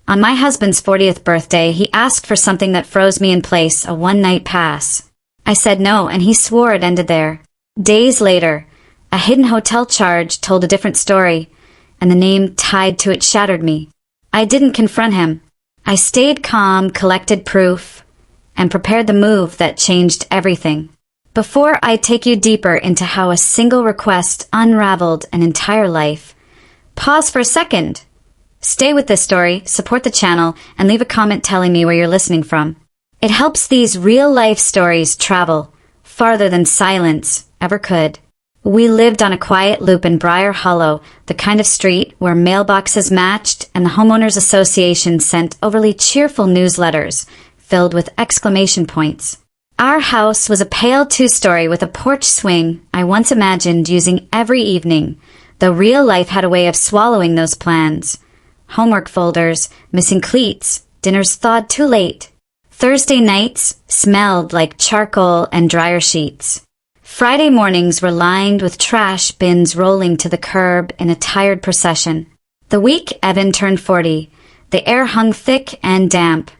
On my husband's 40th birthday, he asked for something that froze me in place, a one-night pass. I said no, and he swore it ended there. Days later, a hidden hotel charge told a different story, and the name tied to it shattered me. I didn't confront him. I stayed calm, collected proof, and prepared the move that changed everything. Before I take you deeper into how a single request unraveled an entire life, pause for a second. Stay with this story, support the channel, and leave a comment telling me where you're listening from. It helps these real-life stories travel farther than silence ever could. We lived on a quiet loop in Briar Hollow, the kind of street where mailboxes matched and the homeowners association sent overly cheerful newsletters filled with exclamation points. Our house was a pale two-story with a porch swing I once imagined using every evening, though real life had a way of swallowing those plans. Homework folders, missing cleats, dinners thawed too late. Thursday nights smelled like charcoal and dryer sheets. Friday mornings were lined with trash bins rolling to the curb in a tired procession. The week Evan turned 40, the air hung thick and damp,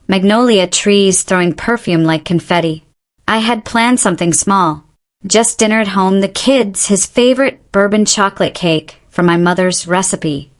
magnolia trees throwing perfume like confetti. I had planned something small. Just dinner at home, the kids, his favorite bourbon chocolate cake from my mother's recipe,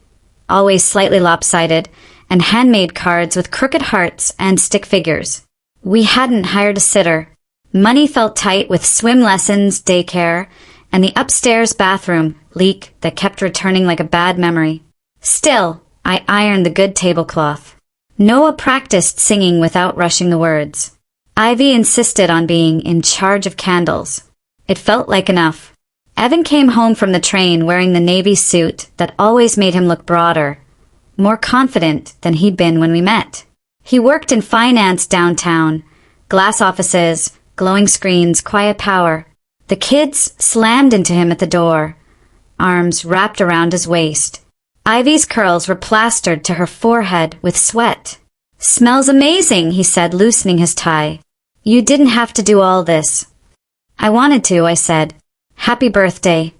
always slightly lopsided, and handmade cards with crooked hearts and stick figures. We hadn't hired a sitter. Money felt tight with swim lessons, daycare, and the upstairs bathroom leak that kept returning like a bad memory. Still, I ironed the good tablecloth. Noah practiced singing without rushing the words. Ivy insisted on being in charge of candles. It felt like enough. Evan came home from the train wearing the navy suit that always made him look broader, more confident than he'd been when we met. He worked in finance downtown, glass offices, glowing screens, quiet power. The kids slammed into him at the door, arms wrapped around his waist. Ivy's curls were plastered to her forehead with sweat. "Smells amazing," he said, loosening his tie. "You didn't have to do all this." "I wanted to," I said. "Happy birthday."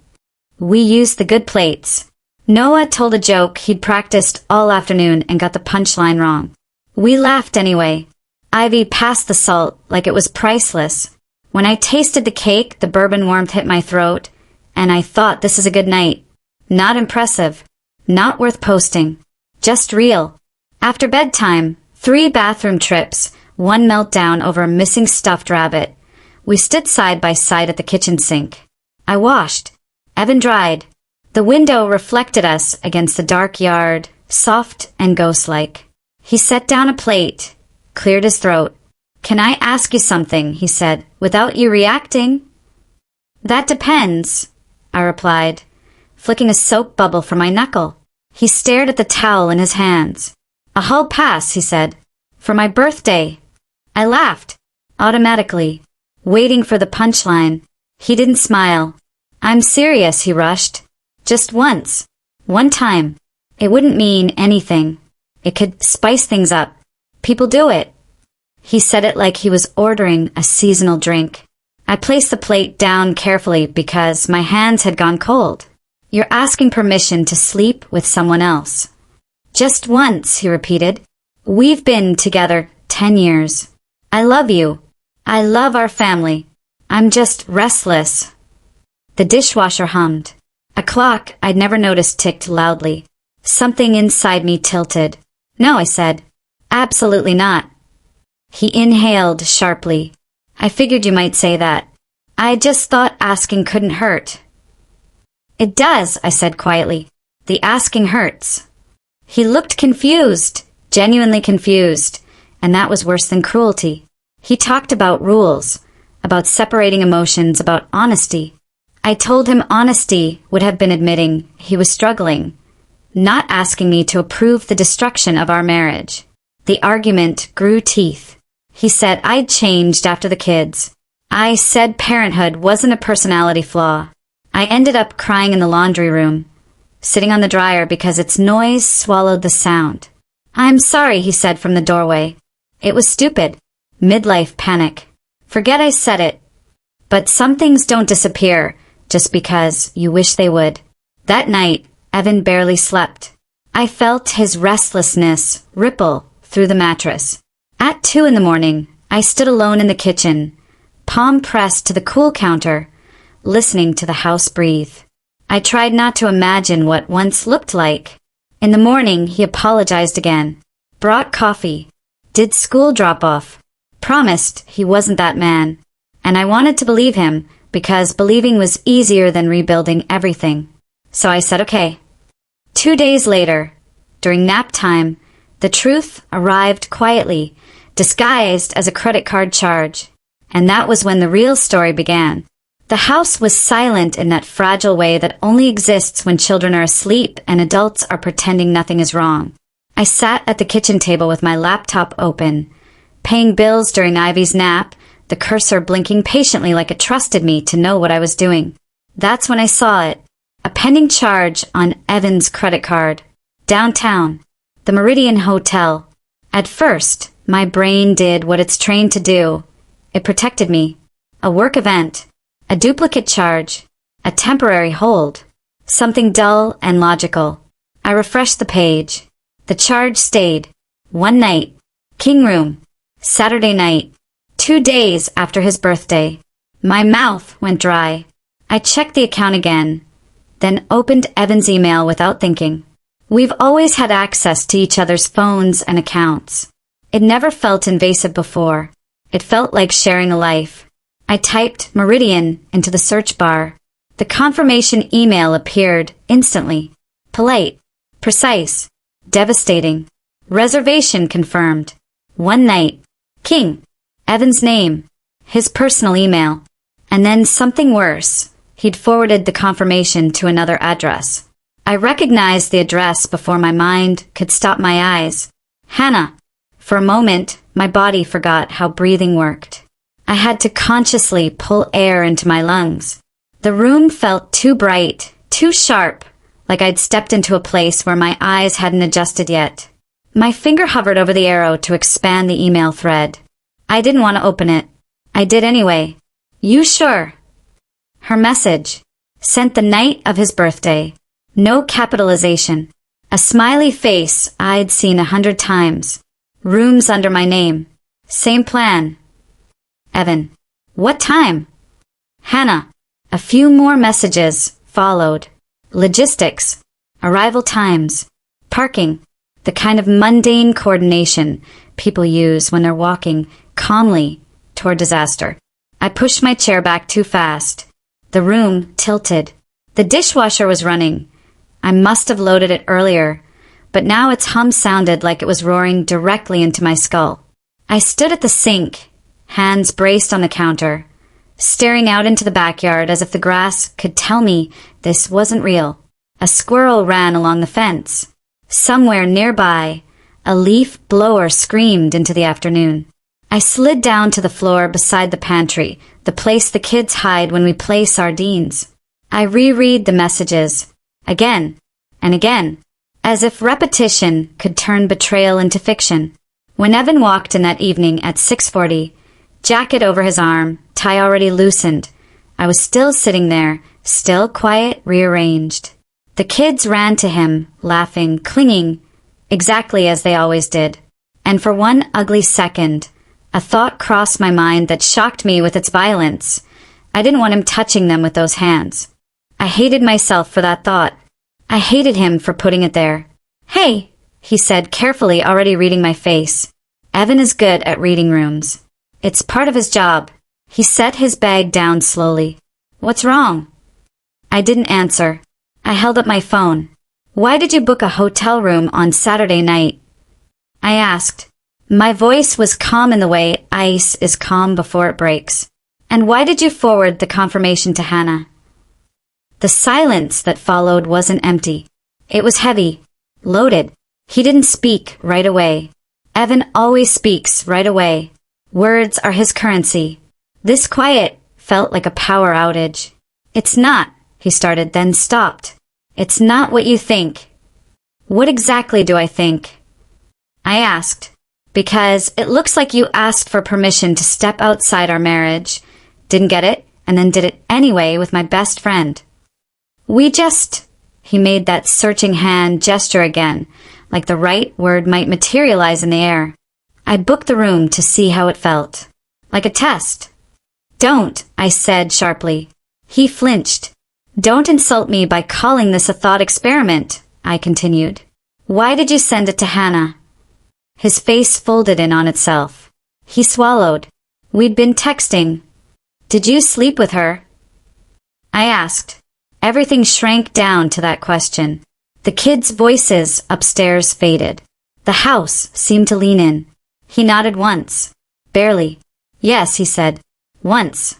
We used the good plates. Noah told a joke he'd practiced all afternoon and got the punchline wrong. We laughed anyway. Ivy passed the salt like it was priceless. When I tasted the cake, the bourbon warmth hit my throat, and I thought, this is a good night. Not impressive. Not worth posting. Just real. After bedtime, 3 bathroom trips, 1 meltdown over a missing stuffed rabbit. We stood side by side at the kitchen sink. I washed. Evan dried. The window reflected us against the dark yard, soft and ghost-like. He set down a plate, cleared his throat. "Can I ask you something?" he said, "without you reacting?" "That depends," I replied, flicking a soap bubble from my knuckle. He stared at the towel in his hands. "A hall pass," he said, "for my birthday." I laughed, automatically, waiting for the punchline. He didn't smile. "I'm serious," he rushed. "Just once. One time. It wouldn't mean anything. It could spice things up. People do it." He said it like he was ordering a seasonal drink. I placed the plate down carefully because my hands had gone cold. "You're asking permission to sleep with someone else." "Just once," he repeated. "We've been together 10 years. I love you. I love our family. I'm just restless." The dishwasher hummed. A clock I'd never noticed ticked loudly. Something inside me tilted. "No," I said. "Absolutely not." He inhaled sharply. "I figured you might say that. I just thought asking couldn't hurt." "It does," I said quietly. "The asking hurts." He looked confused, genuinely confused, and that was worse than cruelty. He talked about rules, about separating emotions, about honesty. I told him honesty would have been admitting he was struggling, not asking me to approve the destruction of our marriage. The argument grew teeth. He said I'd changed after the kids. I said parenthood wasn't a personality flaw. I ended up crying in the laundry room, sitting on the dryer because its noise swallowed the sound. "I'm sorry," he said from the doorway. It was stupid. Midlife panic. Forget I said it. But some things don't disappear just because you wish they would. That night, Evan barely slept. I felt his restlessness ripple through the mattress. At 2 in the morning, I stood alone in the kitchen, palm pressed to the cool counter, listening to the house breathe. I tried not to imagine what once looked like. In the morning, he apologized again, brought coffee, did school drop-off, promised he wasn't that man, and I wanted to believe him because believing was easier than rebuilding everything. So I said okay. 2 days later, during nap time, the truth arrived quietly, disguised as a credit card charge. And that was when the real story began. The house was silent in that fragile way that only exists when children are asleep and adults are pretending nothing is wrong. I sat at the kitchen table with my laptop open, paying bills during Ivy's nap, the cursor blinking patiently like it trusted me to know what I was doing. That's when I saw it. A pending charge on Evan's credit card. Downtown. The Meridian Hotel. At first, my brain did what it's trained to do. It protected me. A work event. A duplicate charge. A temporary hold. Something dull and logical. I refreshed the page. The charge stayed. One night. King room. Saturday night. 2 days after his birthday. My mouth went dry. I checked the account again, then opened Evan's email without thinking. We've always had access to each other's phones and accounts. It never felt invasive before. It felt like sharing a life. I typed Meridian into the search bar. The confirmation email appeared instantly. Polite, precise, devastating. Reservation confirmed. One night. King. Evan's name. His personal email. And then something worse. He'd forwarded the confirmation to another address. I recognized the address before my mind could stop my eyes. Hannah. For a moment, my body forgot how breathing worked. I had to consciously pull air into my lungs. The room felt too bright, too sharp, like I'd stepped into a place where my eyes hadn't adjusted yet. My finger hovered over the arrow to expand the email thread. I didn't want to open it. I did anyway. You sure? Her message. Sent the night of his birthday. No capitalization. A smiley face I'd seen 100 times. Rooms under my name. Same plan. Evan. What time? Hannah. A few more messages followed. Logistics. Arrival times. Parking. The kind of mundane coordination people use when they're walking calmly toward disaster. I pushed my chair back too fast. The room tilted. The dishwasher was running. I must have loaded it earlier, but now its hum sounded like it was roaring directly into my skull. I stood at the sink, hands braced on the counter, staring out into the backyard as if the grass could tell me this wasn't real. A squirrel ran along the fence. Somewhere nearby, a leaf blower screamed into the afternoon. I slid down to the floor beside the pantry, the place the kids hide when we play sardines. I reread the messages, again and again, as if repetition could turn betrayal into fiction. When Evan walked in that evening at 6:40, jacket over his arm, tie already loosened, I was still sitting there, still quiet, rearranged. The kids ran to him, laughing, clinging, exactly as they always did. And for one ugly second, a thought crossed my mind that shocked me with its violence. I didn't want him touching them with those hands. I hated myself for that thought. I hated him for putting it there. Hey, he said carefully, already reading my face. Evan is good at reading rooms. It's part of his job. He set his bag down slowly. What's wrong? I didn't answer. I held up my phone. Why did you book a hotel room on Saturday night? I asked. My voice was calm in the way ice is calm before it breaks. And why did you forward the confirmation to Hannah? The silence that followed wasn't empty. It was heavy, loaded. He didn't speak right away. Evan always speaks right away. Words are his currency. This quiet felt like a power outage. It's not, he started, then stopped. It's not what you think. What exactly do I think? I asked. Because it looks like you asked for permission to step outside our marriage, didn't get it, and then did it anyway with my best friend. He made that searching hand gesture again, like the right word might materialize in the air. I booked the room to see how it felt. Like a test. Don't, I said sharply. He flinched. Don't insult me by calling this a thought experiment, I continued. Why did you send it to Hannah? His face folded in on itself. He swallowed. We'd been texting. Did you sleep with her? I asked. Everything shrank down to that question. The kids' voices upstairs faded. The house seemed to lean in. He nodded once. Barely. Yes, he said. Once.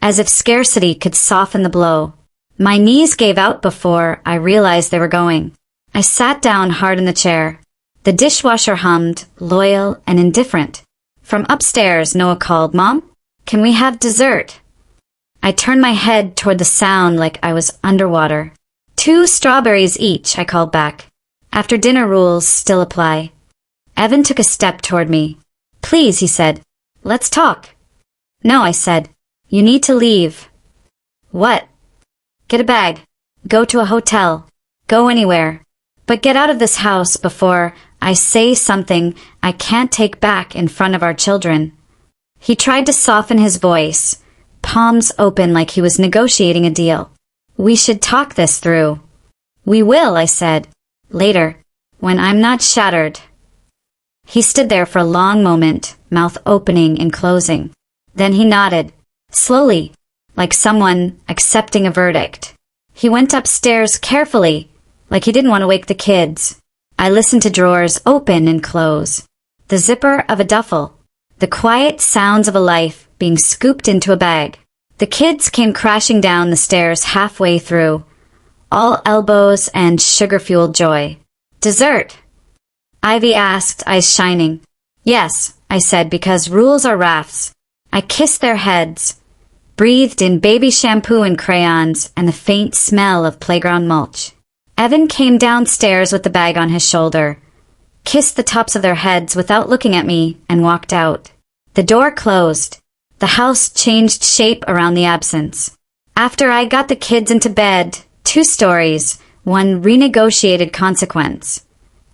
As if scarcity could soften the blow. My knees gave out before I realized they were going. I sat down hard in the chair. The dishwasher hummed, loyal and indifferent. From upstairs, Noah called, Mom, can we have dessert? I turned my head toward the sound like I was underwater. 2 strawberries each, I called back. After dinner rules still apply. Evan took a step toward me. Please, he said. Let's talk. No, I said. You need to leave. What? Get a bag. Go to a hotel. Go anywhere. But get out of this house before I say something I can't take back in front of our children. He tried to soften his voice, palms open like he was negotiating a deal. We should talk this through. We will, I said. Later, when I'm not shattered. He stood there for a long moment, mouth opening and closing. Then he nodded, slowly, like someone accepting a verdict. He went upstairs carefully, like he didn't want to wake the kids. I listened to drawers open and close, the zipper of a duffel, the quiet sounds of a life being scooped into a bag. The kids came crashing down the stairs halfway through, all elbows and sugar-fueled joy. Dessert? Ivy asked, eyes shining. Yes, I said, because rules are rafts. I kissed their heads, breathed in baby shampoo and crayons and the faint smell of playground mulch. Evan came downstairs with the bag on his shoulder, kissed the tops of their heads without looking at me, and walked out. The door closed. The house changed shape around the absence. After I got the kids into bed, 2 stories, 1 renegotiated consequence.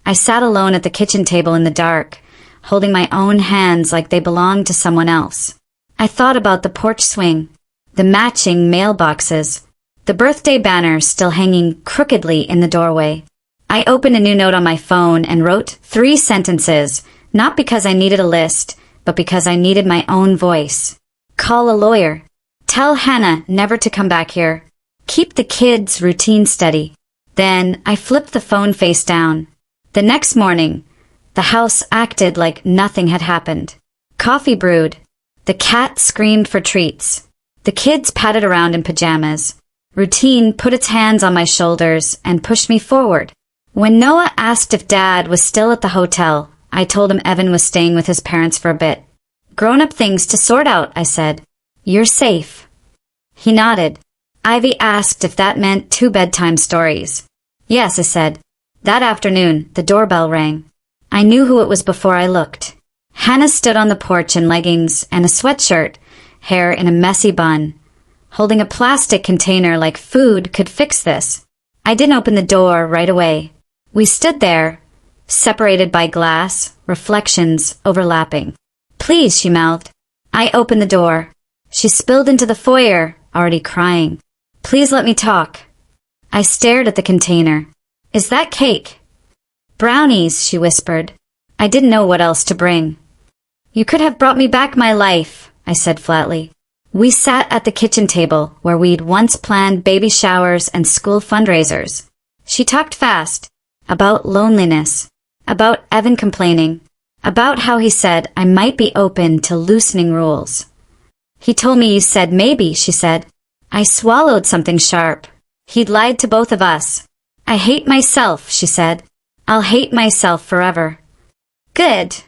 I sat alone at the kitchen table in the dark, holding my own hands like they belonged to someone else. I thought about the porch swing, the matching mailboxes, the birthday banner still hanging crookedly in the doorway. I opened a new note on my phone and wrote 3 sentences, not because I needed a list, but because I needed my own voice. Call a lawyer. Tell Hannah never to come back here. Keep the kids' routine steady. Then I flipped the phone face down. The next morning, the house acted like nothing had happened. Coffee brewed. The cat screamed for treats. The kids padded around in pajamas. Routine put its hands on my shoulders and pushed me forward. When Noah asked if Dad was still at the hotel, I told him Evan was staying with his parents for a bit. Grown-up things to sort out, I said. You're safe. He nodded. Ivy asked if that meant 2 bedtime stories. Yes, I said. That afternoon, the doorbell rang. I knew who it was before I looked. Hannah stood on the porch in leggings and a sweatshirt, hair in a messy bun, holding a plastic container like food could fix this. I didn't open the door right away. We stood there, separated by glass, reflections overlapping. Please, she mouthed. I opened the door. She spilled into the foyer, already crying. Please let me talk. I stared at the container. Is that cake? Brownies, she whispered. I didn't know what else to bring. You could have brought me back my life, I said flatly. We sat at the kitchen table where we'd once planned baby showers and school fundraisers. She talked fast, about loneliness, about Evan complaining, about how he said I might be open to loosening rules. He told me you said maybe, she said. I swallowed something sharp. He'd lied to both of us. I hate myself, she said. I'll hate myself forever. Good,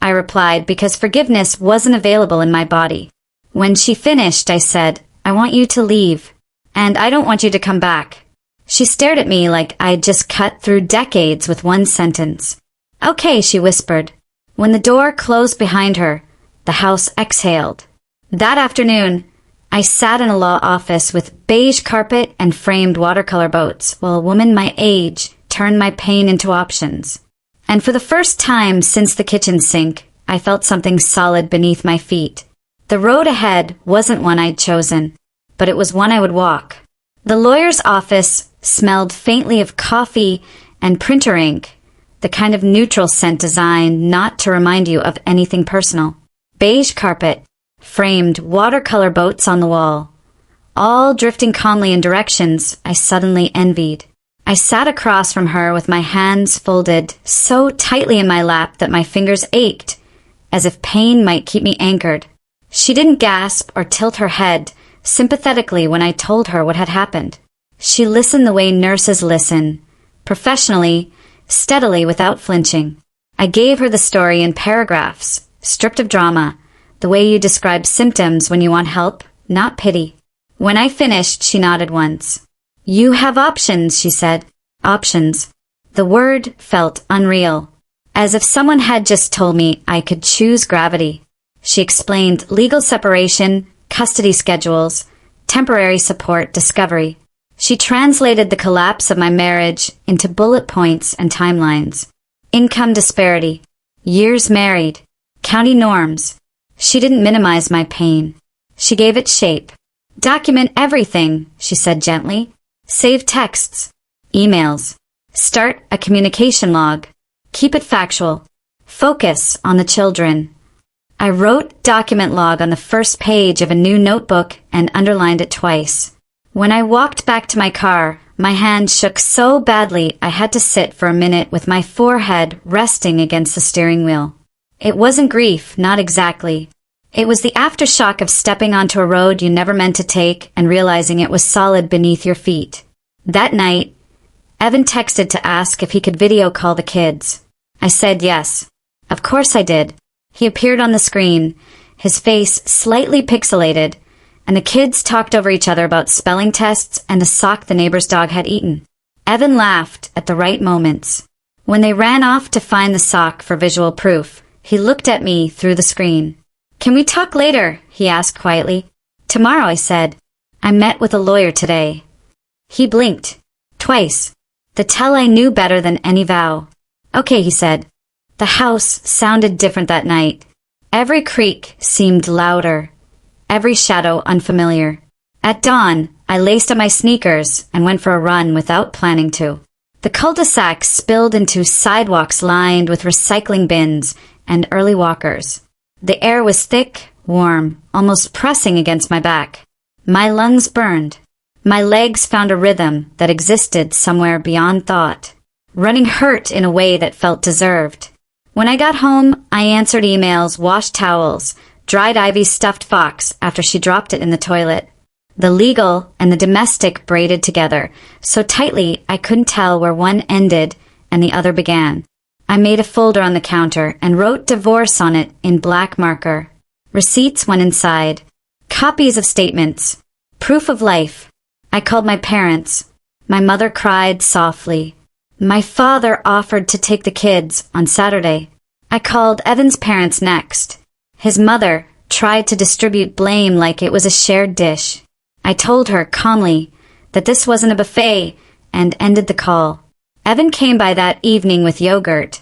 I replied, because forgiveness wasn't available in my body. When she finished, I said, I want you to leave, and I don't want you to come back. She stared at me like I'd just cut through decades with one sentence. Okay, she whispered. When the door closed behind her, the house exhaled. That afternoon, I sat in a law office with beige carpet and framed watercolor boats, while a woman my age turned my pain into options. And for the first time since the kitchen sink, I felt something solid beneath my feet. The road ahead wasn't one I'd chosen, but it was one I would walk. The lawyer's office smelled faintly of coffee and printer ink, the kind of neutral scent designed not to remind you of anything personal. Beige carpet, framed watercolor boats on the wall, all drifting calmly in directions I suddenly envied. I sat across from her with my hands folded so tightly in my lap that my fingers ached, as if pain might keep me anchored. She didn't gasp or tilt her head sympathetically when I told her what had happened. She listened the way nurses listen, professionally, steadily, without flinching. I gave her the story in paragraphs, stripped of drama, the way you describe symptoms when you want help, not pity. When I finished, she nodded once. "You have options," she said. Options. The word felt unreal, as if someone had just told me I could choose gravity. She explained legal separation, custody schedules, temporary support, discovery. She translated the collapse of my marriage into bullet points and timelines. Income disparity, years married, county norms. She didn't minimize my pain. She gave it shape. "Document everything," she said gently. "Save texts, emails. Start a communication log. Keep it factual. Focus on the children." I wrote document log on the first page of a new notebook and underlined it twice. When I walked back to my car, my hand shook so badly I had to sit for a minute with my forehead resting against the steering wheel. It wasn't grief, not exactly. It was the aftershock of stepping onto a road you never meant to take and realizing it was solid beneath your feet. That night, Evan texted to ask if he could video call the kids. I said yes. Of course I did. He appeared on the screen, his face slightly pixelated, and the kids talked over each other about spelling tests and the sock the neighbor's dog had eaten. Evan laughed at the right moments. When they ran off to find the sock for visual proof, he looked at me through the screen. "Can we talk later?" he asked quietly. "Tomorrow," I said. "I met with a lawyer today." He blinked. Twice. The tell I knew better than any vow. "Okay," he said. The house sounded different that night. Every creak seemed louder, every shadow unfamiliar. At dawn, I laced up my sneakers and went for a run without planning to. The cul-de-sac spilled into sidewalks lined with recycling bins and early walkers. The air was thick, warm, almost pressing against my back. My lungs burned. My legs found a rhythm that existed somewhere beyond thought. Running hurt in a way that felt deserved. When I got home, I answered emails, washed towels, dried Ivy's stuffed fox after she dropped it in the toilet. The legal and the domestic braided together, so tightly I couldn't tell where one ended and the other began. I made a folder on the counter and wrote divorce on it in black marker. Receipts went inside. Copies of statements. Proof of life. I called my parents. My mother cried softly. My father offered to take the kids on Saturday. I called Evan's parents next. His mother tried to distribute blame like it was a shared dish. I told her calmly that this wasn't a buffet and ended the call. Evan came by that evening with yogurt,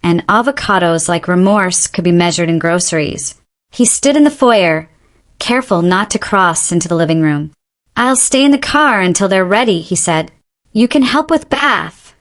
and avocados like remorse could be measured in groceries. He stood in the foyer, careful not to cross into the living room. "I'll stay in the car until they're ready," he said. "You can help with bath,"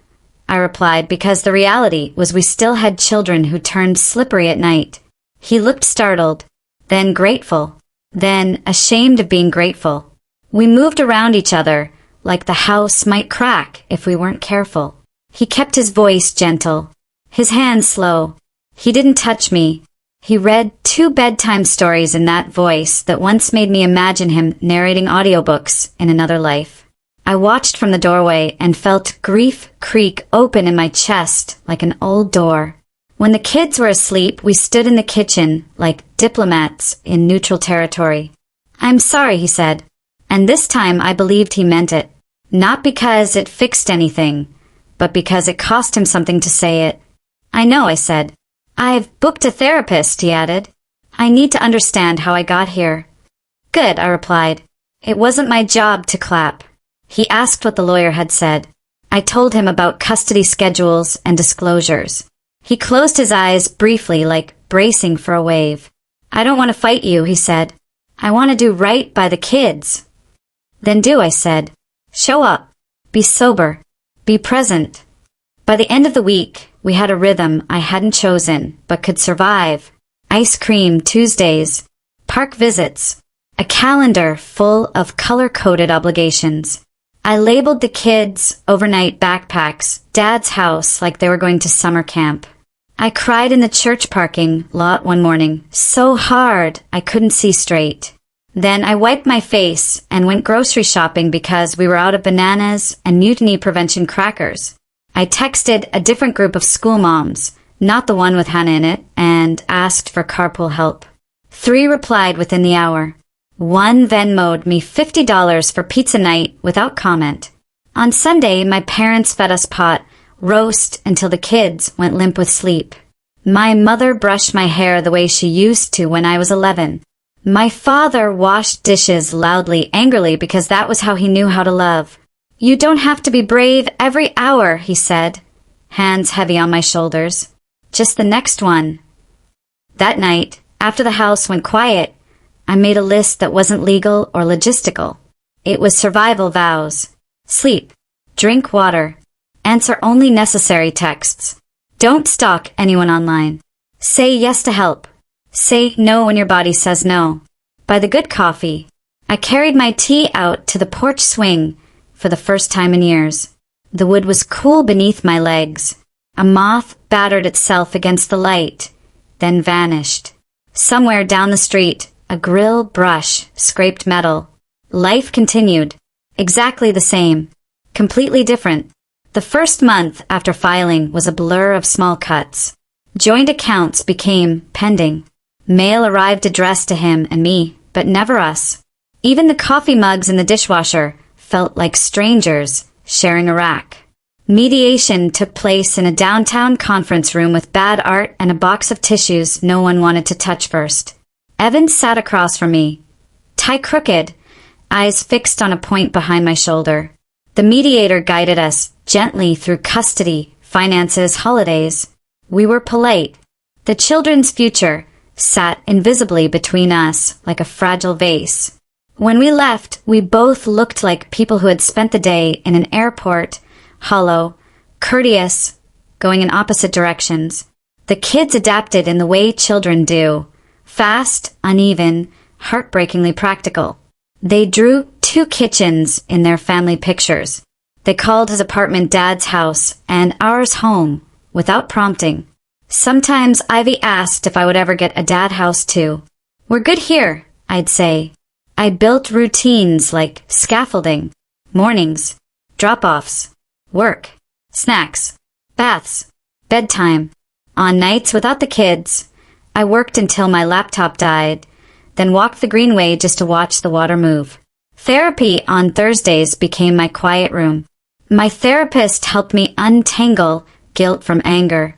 I replied, because the reality was we still had children who turned slippery at night. He looked startled, then grateful, then ashamed of being grateful. We moved around each other, like the house might crack if we weren't careful. He kept his voice gentle, his hands slow. He didn't touch me. He read 2 bedtime stories in that voice that once made me imagine him narrating audiobooks in another life. I watched from the doorway and felt grief creak open in my chest like an old door. When the kids were asleep, we stood in the kitchen like diplomats in neutral territory. "I'm sorry," he said. And this time I believed he meant it. Not because it fixed anything, but because it cost him something to say it. "I know," I said. "I've booked a therapist," he added. "I need to understand how I got here." Good, I replied. It wasn't my job to clap. He asked what the lawyer had said. I told him about custody schedules and disclosures. He closed his eyes briefly, like bracing for a wave. I don't want to fight you, he said. I want to do right by the kids. Then do, I said. Show up. Be sober. Be present. By the end of the week, we had a rhythm I hadn't chosen, but could survive. Ice cream Tuesdays, park visits, a calendar full of color-coded obligations. I labeled the kids' overnight backpacks Dad's house like they were going to summer camp. I cried in the church parking lot one morning, so hard I couldn't see straight. Then I wiped my face and went grocery shopping because we were out of bananas and mutiny prevention crackers. I texted a different group of school moms, not the one with Hannah in it, and asked for carpool help. 3 replied within the hour. 1 Venmo'd me $50 for pizza night without comment. On Sunday, my parents fed us pot roast until the kids went limp with sleep. My mother brushed my hair the way she used to when I was 11. My father washed dishes loudly, angrily, because that was how he knew how to love. You don't have to be brave every hour, he said, hands heavy on my shoulders. Just the next one. That night, after the house went quiet, I made a list that wasn't legal or logistical. It was survival vows. Sleep. Drink water. Answer only necessary texts. Don't stalk anyone online. Say yes to help. Say no when your body says no. Buy the good coffee. I carried my tea out to the porch swing for the first time in years. The wood was cool beneath my legs. A moth battered itself against the light, then vanished. Somewhere down the street, a grill brush scraped metal. Life continued. Exactly the same. Completely different. The first month after filing was a blur of small cuts. Joint accounts became pending. Mail arrived addressed to him and me, but never us. Even the coffee mugs in the dishwasher felt like strangers sharing a rack. Mediation took place in a downtown conference room with bad art and a box of tissues no one wanted to touch first. Evan sat across from me, tie crooked, eyes fixed on a point behind my shoulder. The mediator guided us gently through custody, finances, holidays. We were polite. The children's future sat invisibly between us like a fragile vase. When we left, we both looked like people who had spent the day in an airport, hollow, courteous, going in opposite directions. The kids adapted in the way children do. Fast, uneven, heartbreakingly practical. They drew 2 kitchens in their family pictures. They called his apartment Dad's house and ours home, without prompting. Sometimes Ivy asked if I would ever get a dad house too. We're good here, I'd say. I built routines like scaffolding, mornings, drop-offs, work, snacks, baths, bedtime. On nights without the kids, I worked until my laptop died, then walked the greenway just to watch the water move. Therapy on Thursdays became my quiet room. My therapist helped me untangle guilt from anger,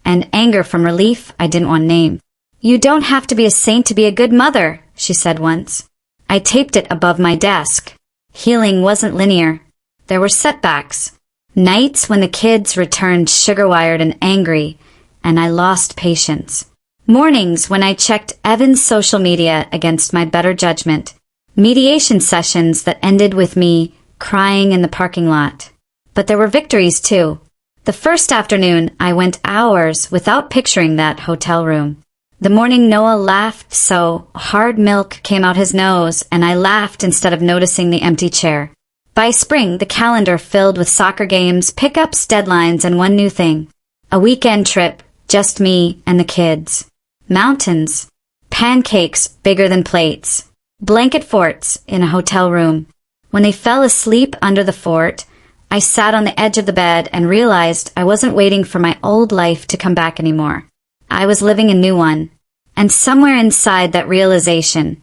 and anger from relief I didn't want to name. You don't have to be a saint to be a good mother, she said once. I taped it above my desk. Healing wasn't linear. There were setbacks. Nights when the kids returned sugar-wired and angry, and I lost patience. Mornings when I checked Evan's social media against my better judgment. Mediation sessions that ended with me crying in the parking lot. But there were victories too. The first afternoon, I went hours without picturing that hotel room. The morning Noah laughed so hard milk came out his nose, and I laughed instead of noticing the empty chair. By spring, the calendar filled with soccer games, pickups, deadlines, and one new thing. A weekend trip, just me and the kids. Mountains. Pancakes bigger than plates. Blanket forts in a hotel room. When they fell asleep under the fort, I sat on the edge of the bed and realized I wasn't waiting for my old life to come back anymore. I was living a new one. And somewhere inside that realization,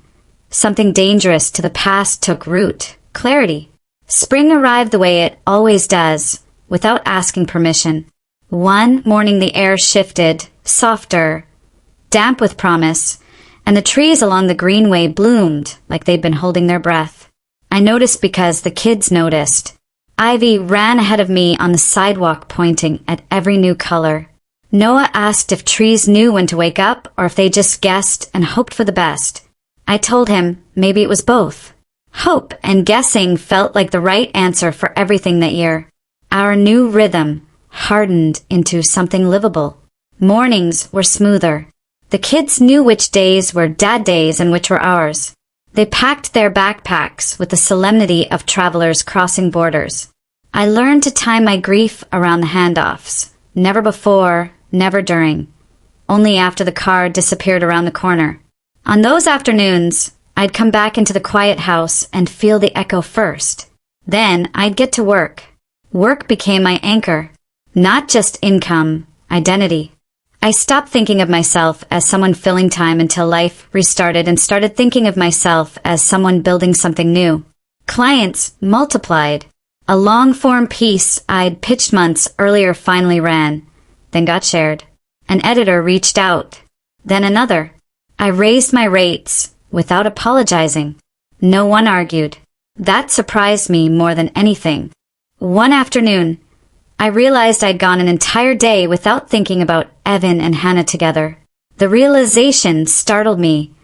something dangerous to the past took root. Clarity. Spring arrived the way it always does, without asking permission. One morning the air shifted, softer, damp with promise, and the trees along the greenway bloomed like they'd been holding their breath. I noticed because the kids noticed. Ivy ran ahead of me on the sidewalk pointing at every new color. Noah asked if trees knew when to wake up or if they just guessed and hoped for the best. I told him maybe it was both. Hope and guessing felt like the right answer for everything that year. Our new rhythm hardened into something livable. Mornings were smoother. The kids knew which days were dad days and which were ours. They packed their backpacks with the solemnity of travelers crossing borders. I learned to time my grief around the handoffs. Never before, never during. Only after the car disappeared around the corner. On those afternoons, I'd come back into the quiet house and feel the echo first. Then I'd get to work. Work became my anchor. Not just income, identity. I stopped thinking of myself as someone filling time until life restarted and started thinking of myself as someone building something new. Clients multiplied. A long-form piece I'd pitched months earlier finally ran, then got shared. An editor reached out, then another. I raised my rates without apologizing. No one argued. That surprised me more than anything. One afternoon, I realized I'd gone an entire day without thinking about Evan and Hannah together. The realization startled me,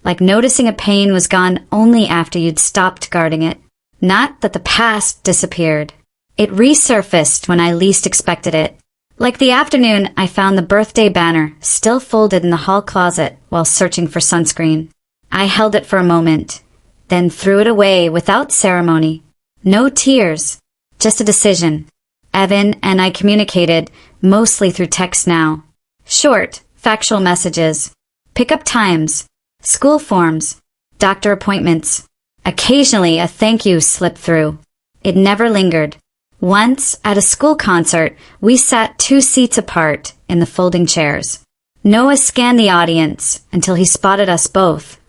like noticing a pain was gone only after you'd stopped guarding it. Not that the past disappeared. It resurfaced when I least expected it. Like the afternoon I found the birthday banner still folded in the hall closet while searching for sunscreen. I held it for a moment, then threw it away without ceremony. No tears, just a decision. Evan and I communicated, mostly through text now. Short, factual messages. Pick-up times. School forms. Doctor appointments. Occasionally a thank you slipped through. It never lingered. Once, at a school concert, we sat 2 seats apart in the folding chairs. Noah scanned the audience until he spotted us both,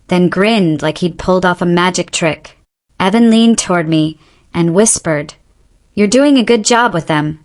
then grinned like he'd pulled off a magic trick. Evan leaned toward me and whispered, "You're doing a good job with them."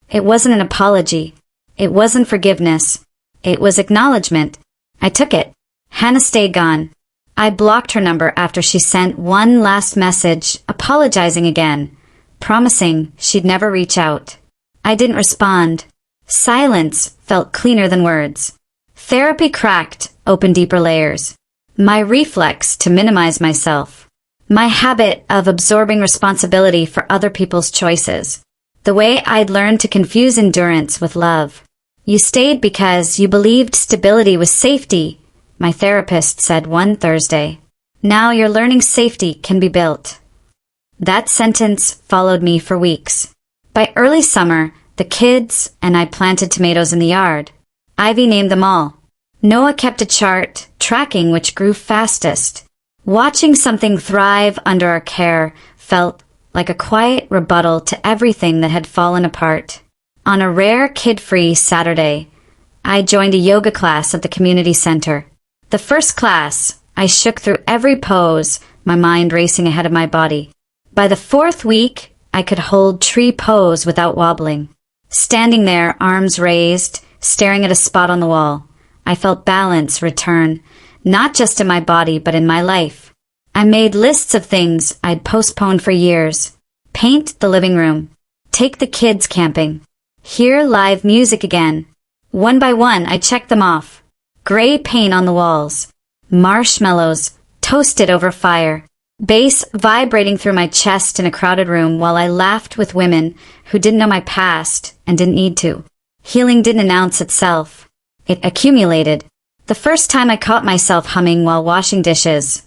It wasn't an apology. It wasn't forgiveness. It was acknowledgement. I took it. Hannah stayed gone. I blocked her number after she sent one last message, apologizing again, promising she'd never reach out. I didn't respond. Silence felt cleaner than words. Therapy cracked open deeper layers. My reflex to minimize myself. My habit of absorbing responsibility for other people's choices. The way I'd learned to confuse endurance with love. You stayed because you believed stability was safety, my therapist said one Thursday. Now you're learning safety can be built. That sentence followed me for weeks. By early summer, the kids and I planted tomatoes in the yard. Ivy named them all. Noah kept a chart, tracking which grew fastest. Watching something thrive under our care felt like a quiet rebuttal to everything that had fallen apart. On a rare kid-free Saturday, I joined a yoga class at the community center. The first class, I shook through every pose, my mind racing ahead of my body. By the 4th week, I could hold tree pose without wobbling. Standing there, arms raised, staring at a spot on the wall, I felt balance return, not just in my body but in my life. I made lists of things I'd postponed for years. Paint the living room. Take the kids camping. Hear live music again. One by one, I checked them off. Gray paint on the walls. Marshmallows toasted over fire. Bass vibrating through my chest in a crowded room while I laughed with women who didn't know my past and didn't need to. Healing didn't announce itself. It accumulated. The first time I caught myself humming while washing dishes,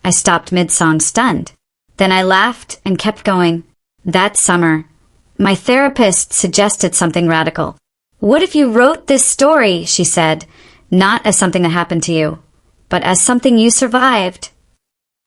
I stopped mid-song stunned. Then I laughed and kept going. That summer, my therapist suggested something radical. "What if you wrote this story?" she said, "not as something that happened to you, but as something you survived."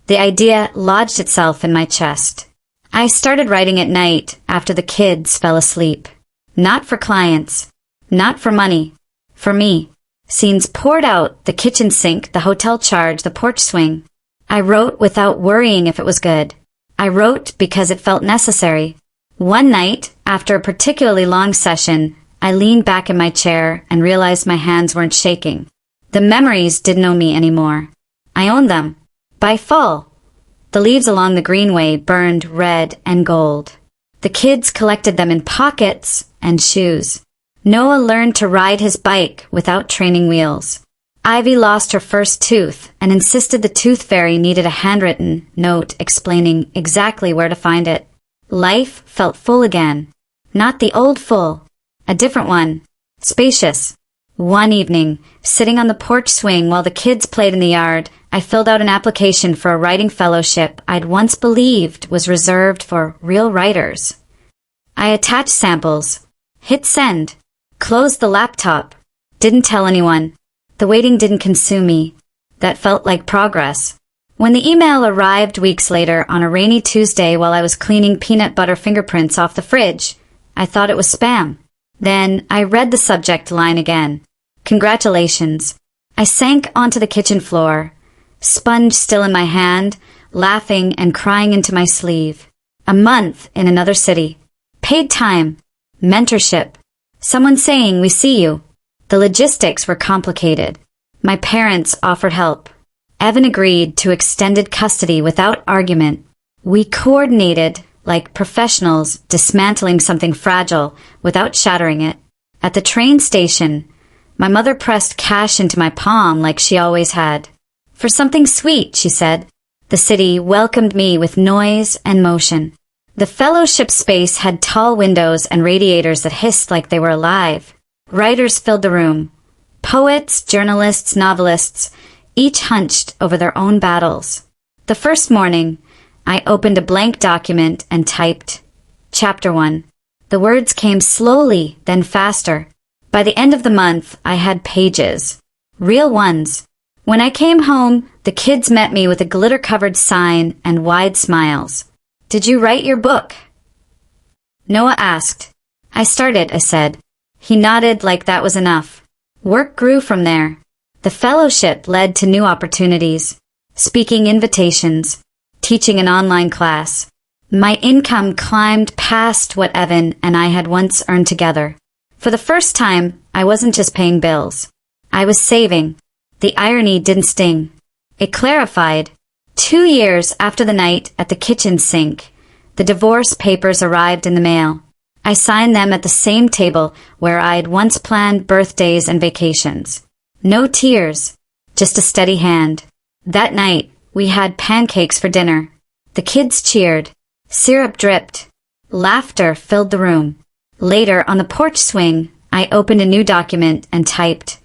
The idea lodged itself in my chest. I started writing at night after the kids fell asleep. Not for clients, not for money, for me. Scenes poured out, the kitchen sink, the hotel charge, the porch swing. I wrote without worrying if it was good. I wrote because it felt necessary. One night, after a particularly long session, I leaned back in my chair and realized my hands weren't shaking. The memories didn't own me anymore. I owned them. By fall. The leaves along the greenway burned red and gold. The kids collected them in pockets and shoes. Noah learned to ride his bike without training wheels. Ivy lost her first tooth and insisted the tooth fairy needed a handwritten note explaining exactly where to find it. Life felt full again. Not the old full. A different one. Spacious. One evening, sitting on the porch swing while the kids played in the yard, I filled out an application for a writing fellowship I'd once believed was reserved for real writers. I attached samples, hit send, closed the laptop, didn't tell anyone. The waiting didn't consume me. That felt like progress. When the email arrived weeks later on a rainy Tuesday while I was cleaning peanut butter fingerprints off the fridge, I thought it was spam. Then I read the subject line again. Congratulations. I sank onto the kitchen floor, sponge still in my hand, laughing and crying into my sleeve. A month in another city. Paid time. Mentorship. Someone saying, "We see you." The logistics were complicated. My parents offered help. Evan agreed to extended custody without argument. We coordinated like professionals dismantling something fragile without shattering it. At the train station, my mother pressed cash into my palm like she always had. For something sweet, she said. The city welcomed me with noise and motion. The fellowship space had tall windows and radiators that hissed like they were alive. Writers filled the room. Poets, journalists, novelists, each hunched over their own battles. The first morning, I opened a blank document and typed, Chapter 1. The words came slowly, then faster. By the end of the month, I had pages. Real ones. When I came home, the kids met me with a glitter-covered sign and wide smiles. Did you write your book? Noah asked. I started, I said. He nodded like that was enough. Work grew from there. The fellowship led to new opportunities. Speaking invitations. Teaching an online class. My income climbed past what Evan and I had once earned together. For the first time, I wasn't just paying bills. I was saving. The irony didn't sting. It clarified. 2 years after the night at the kitchen sink, the divorce papers arrived in the mail. I signed them at the same table where I'd once planned birthdays and vacations. No tears, just a steady hand. That night, we had pancakes for dinner. The kids cheered. Syrup dripped. Laughter filled the room. Later, on the porch swing, I opened a new document and typed,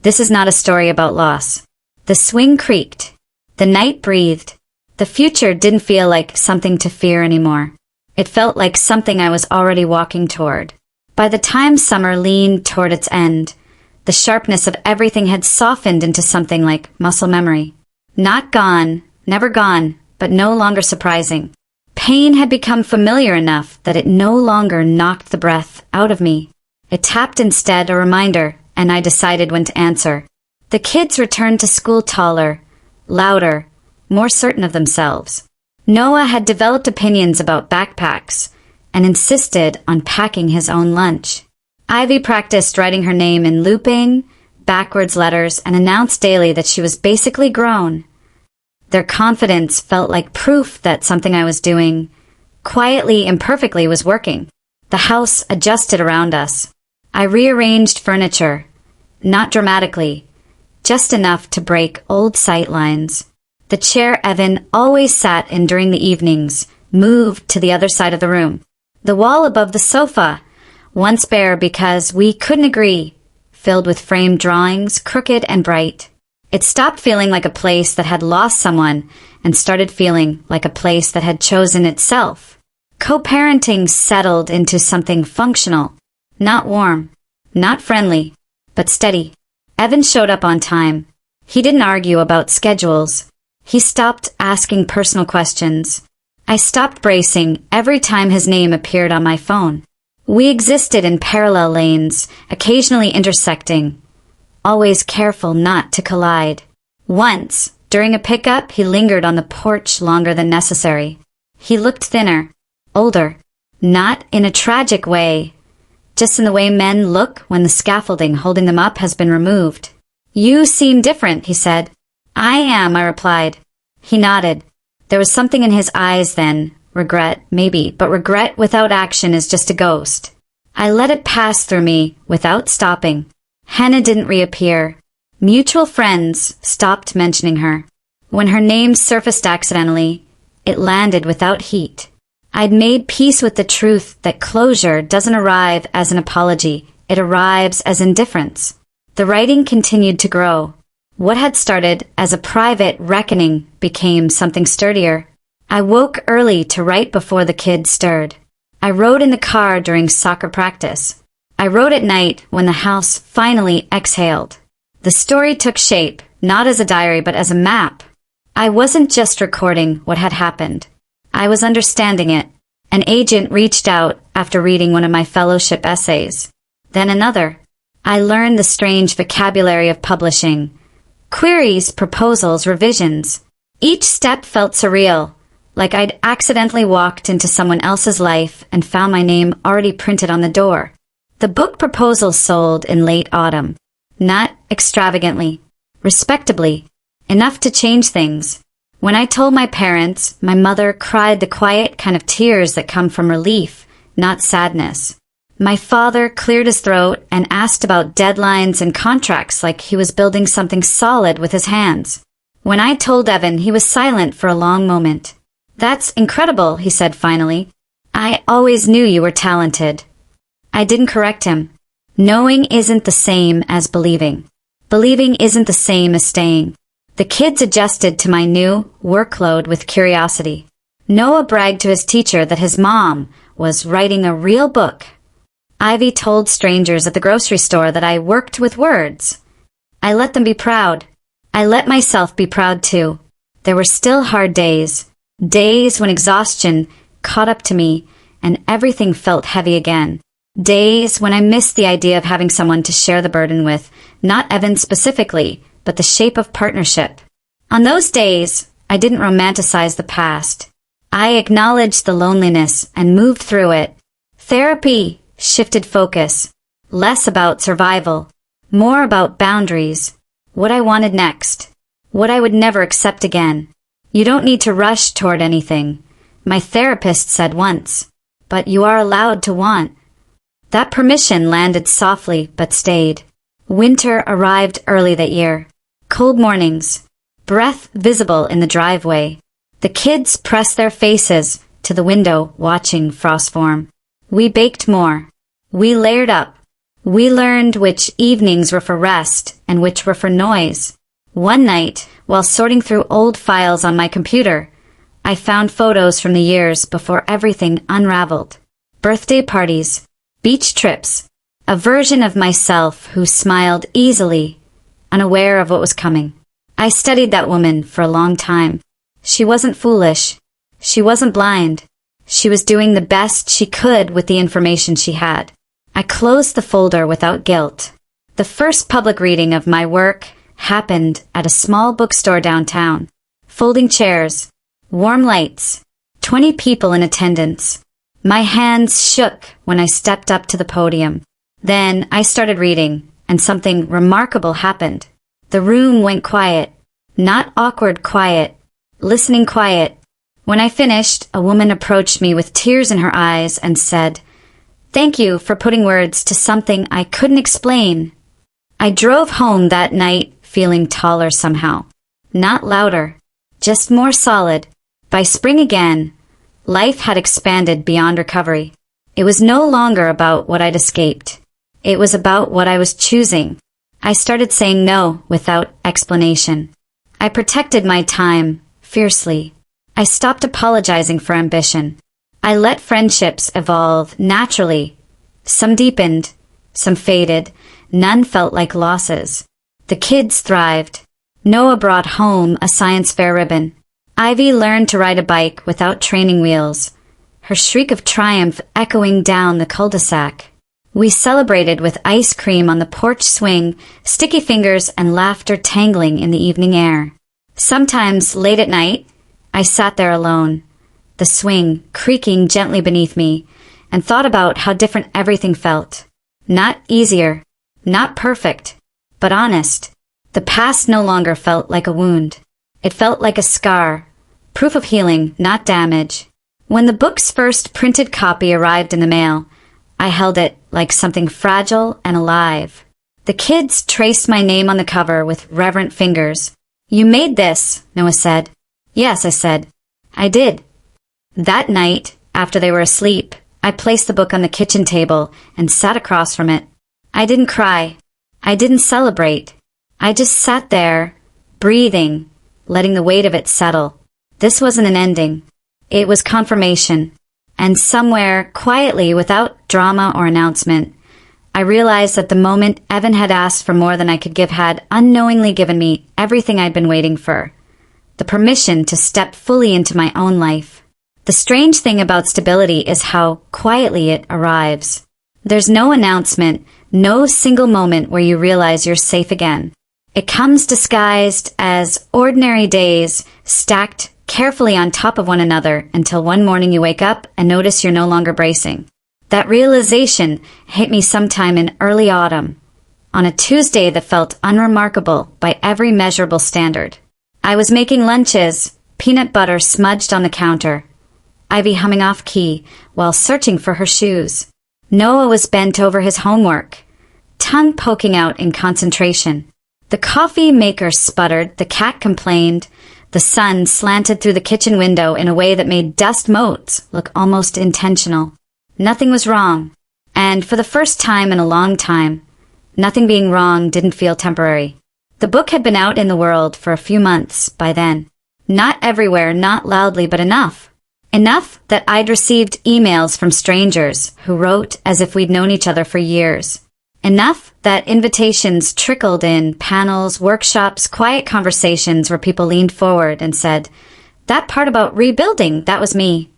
This is not a story about loss. The swing creaked. The night breathed. The future didn't feel like something to fear anymore. It felt like something I was already walking toward. By the time summer leaned toward its end, the sharpness of everything had softened into something like muscle memory. Not gone, never gone, but no longer surprising. Pain had become familiar enough that it no longer knocked the breath out of me. It tapped instead a reminder, and I decided when to answer. The kids returned to school taller, louder, more certain of themselves. Noah had developed opinions about backpacks and insisted on packing his own lunch. Ivy practiced writing her name in looping, backwards letters and announced daily that she was basically grown. Their confidence felt like proof that something I was doing, quietly, imperfectly, was working. The house adjusted around us. I rearranged furniture, not dramatically, just enough to break old sight lines. The chair Evan always sat in during the evenings moved to the other side of the room. The wall above the sofa, once bare because we couldn't agree, filled with framed drawings, crooked and bright. It stopped feeling like a place that had lost someone and started feeling like a place that had chosen itself. Co-parenting settled into something functional, not warm, not friendly, but steady. Evan showed up on time. He didn't argue about schedules. He stopped asking personal questions. I stopped bracing every time his name appeared on my phone. We existed in parallel lanes, occasionally intersecting, always careful not to collide. Once, during a pickup, he lingered on the porch longer than necessary. He looked thinner, older, not in a tragic way, just in the way men look when the scaffolding holding them up has been removed. You seem different, he said. I am, I replied. He nodded. There was something in his eyes then. Regret, maybe, but regret without action is just a ghost. I let it pass through me without stopping. Hannah didn't reappear. Mutual friends stopped mentioning her. When her name surfaced accidentally, it landed without heat. I'd made peace with the truth that closure doesn't arrive as an apology, it arrives as indifference. The writing continued to grow. What had started as a private reckoning became something sturdier. I woke early to write before the kids stirred. I wrote in the car during soccer practice. I wrote at night when the house finally exhaled. The story took shape, not as a diary but as a map. I wasn't just recording what had happened. I was understanding it. An agent reached out after reading one of my fellowship essays. Then another. I learned the strange vocabulary of publishing. Queries, proposals, revisions. Each step felt surreal, like I'd accidentally walked into someone else's life and found my name already printed on the door. The book proposal sold in late autumn. Not extravagantly, respectably, enough to change things. When I told my parents, my mother cried the quiet kind of tears that come from relief, not sadness. My father cleared his throat and asked about deadlines and contracts like he was building something solid with his hands. When I told Evan, he was silent for a long moment. That's incredible, he said finally. I always knew you were talented. I didn't correct him. Knowing isn't the same as believing. Believing isn't the same as staying. The kids adjusted to my new workload with curiosity. Noah bragged to his teacher that his mom was writing a real book. Ivy told strangers at the grocery store that I worked with words. I let them be proud. I let myself be proud too. There were still hard days. Days when exhaustion caught up to me and everything felt heavy again. Days when I missed the idea of having someone to share the burden with, not Evan specifically, but the shape of partnership. On those days, I didn't romanticize the past. I acknowledged the loneliness and moved through it. Therapy shifted focus. Less about survival, more about boundaries. What I wanted next. What I would never accept again. You don't need to rush toward anything, my therapist said once, but you are allowed to want. That permission landed softly but stayed. Winter arrived early that year. Cold mornings, breath visible in the driveway. The kids pressed their faces to the window watching frost form. We baked more. We layered up. We learned which evenings were for rest and which were for noise. One night, while sorting through old files on my computer, I found photos from the years before everything unraveled. Birthday parties, beach trips, a version of myself who smiled easily, unaware of what was coming. I studied that woman for a long time. She wasn't foolish. She wasn't blind. She was doing the best she could with the information she had. I closed the folder without guilt. The first public reading of my work happened at a small bookstore downtown. Folding chairs, warm lights, 20 people in attendance. My hands shook when I stepped up to the podium. Then I started reading, and something remarkable happened. The room went quiet. Not awkward quiet, listening quiet. When I finished, a woman approached me with tears in her eyes and said, "Thank you for putting words to something I couldn't explain." I drove home that night feeling taller somehow. Not louder, just more solid. By spring again, life had expanded beyond recovery. It was no longer about what I'd escaped. It was about what I was choosing. I started saying no without explanation. I protected my time fiercely. I stopped apologizing for ambition. I let friendships evolve naturally. Some deepened, some faded. None felt like losses. The kids thrived. Noah brought home a science fair ribbon. Ivy learned to ride a bike without training wheels, her shriek of triumph echoing down the cul-de-sac. We celebrated with ice cream on the porch swing, sticky fingers and laughter tangling in the evening air. Sometimes, late at night, I sat there alone, the swing creaking gently beneath me, and thought about how different everything felt. Not easier, not perfect, but honest. The past no longer felt like a wound. It felt like a scar, proof of healing, not damage. When the book's first printed copy arrived in the mail, I held it like something fragile and alive. The kids traced my name on the cover with reverent fingers. "You made this," Noah said. "Yes," I said. "I did." That night, after they were asleep, I placed the book on the kitchen table and sat across from it. I didn't cry. I didn't celebrate. I just sat there, breathing, letting the weight of it settle. This wasn't an ending. It was confirmation. And somewhere, quietly, without drama or announcement, I realized that the moment Evan had asked for more than I could give had unknowingly given me everything I'd been waiting for. The permission to step fully into my own life. The strange thing about stability is how quietly it arrives. There's no announcement, no single moment where you realize you're safe again. It comes disguised as ordinary days, stacked carefully on top of one another until one morning you wake up and notice you're no longer bracing. That realization hit me sometime in early autumn, on a Tuesday that felt unremarkable by every measurable standard. I was making lunches, peanut butter smudged on the counter, Ivy humming off-key while searching for her shoes. Noah was bent over his homework, tongue poking out in concentration. The coffee maker sputtered, the cat complained, the sun slanted through the kitchen window in a way that made dust motes look almost intentional. Nothing was wrong, and for the first time in a long time, nothing being wrong didn't feel temporary. The book had been out in the world for a few months by then. Not everywhere, not loudly, but enough. Enough that I'd received emails from strangers who wrote as if we'd known each other for years. Enough that invitations trickled in, panels, workshops, quiet conversations where people leaned forward and said, "That part about rebuilding, that was me."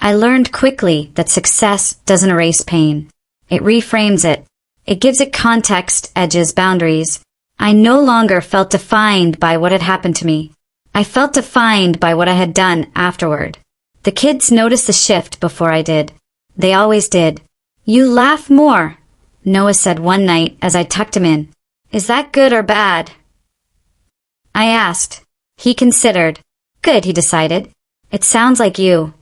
I learned quickly that success doesn't erase pain. It reframes it. It gives it context, edges, boundaries. I no longer felt defined by what had happened to me. I felt defined by what I had done afterward. The kids noticed the shift before I did. They always did. "You laugh more," Noah said one night as I tucked him in. "Is that good or bad?" I asked. He considered. "Good," he decided. "It sounds like you."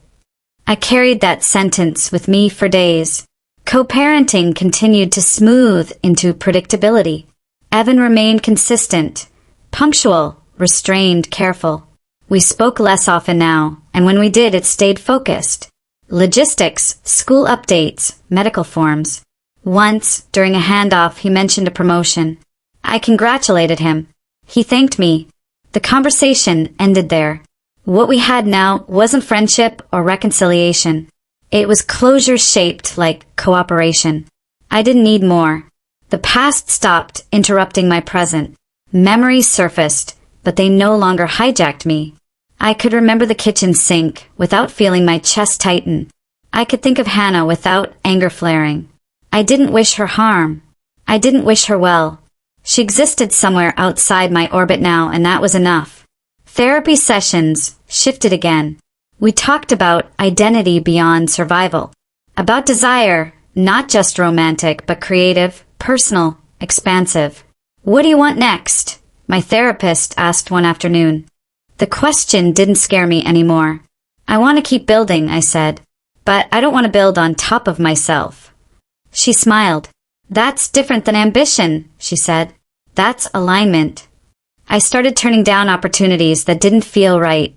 I carried that sentence with me for days. Co-parenting continued to smooth into predictability. Evan remained consistent, punctual, restrained, careful. We spoke less often now, and when we did, it stayed focused. Logistics, school updates, medical forms. Once, during a handoff, he mentioned a promotion. I congratulated him. He thanked me. The conversation ended there. What we had now wasn't friendship or reconciliation. It was closure shaped like cooperation. I didn't need more. The past stopped interrupting my present. Memories surfaced, but they no longer hijacked me. I could remember the kitchen sink without feeling my chest tighten. I could think of Hannah without anger flaring. I didn't wish her harm. I didn't wish her well. She existed somewhere outside my orbit now, and that was enough. Therapy sessions shifted again. We talked about identity beyond survival. About desire, not just romantic, but creative, personal, expansive. "What do you want next?" my therapist asked one afternoon. The question didn't scare me anymore. "I want to keep building," I said, "but I don't want to build on top of myself." She smiled. "That's different than ambition," she said. "That's alignment." I started turning down opportunities that didn't feel right,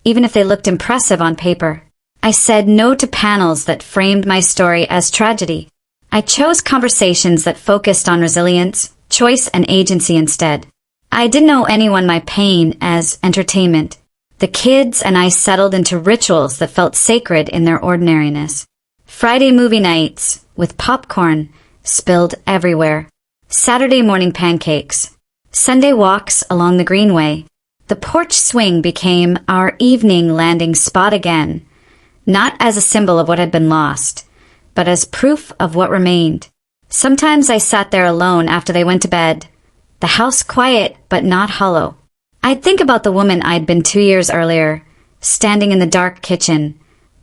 even if they looked impressive on paper. I said no to panels that framed my story as tragedy. I chose conversations that focused on resilience, choice, and agency instead. I didn't owe anyone my pain as entertainment. The kids and I settled into rituals that felt sacred in their ordinariness. Friday movie nights, with popcorn spilled everywhere. Saturday morning pancakes. Sunday walks along the greenway. The porch swing became our evening landing spot again, not as a symbol of what had been lost, but as proof of what remained. Sometimes I sat there alone after they went to bed, the house quiet but not hollow. I'd think about the woman I'd been 2 years earlier, standing in the dark kitchen,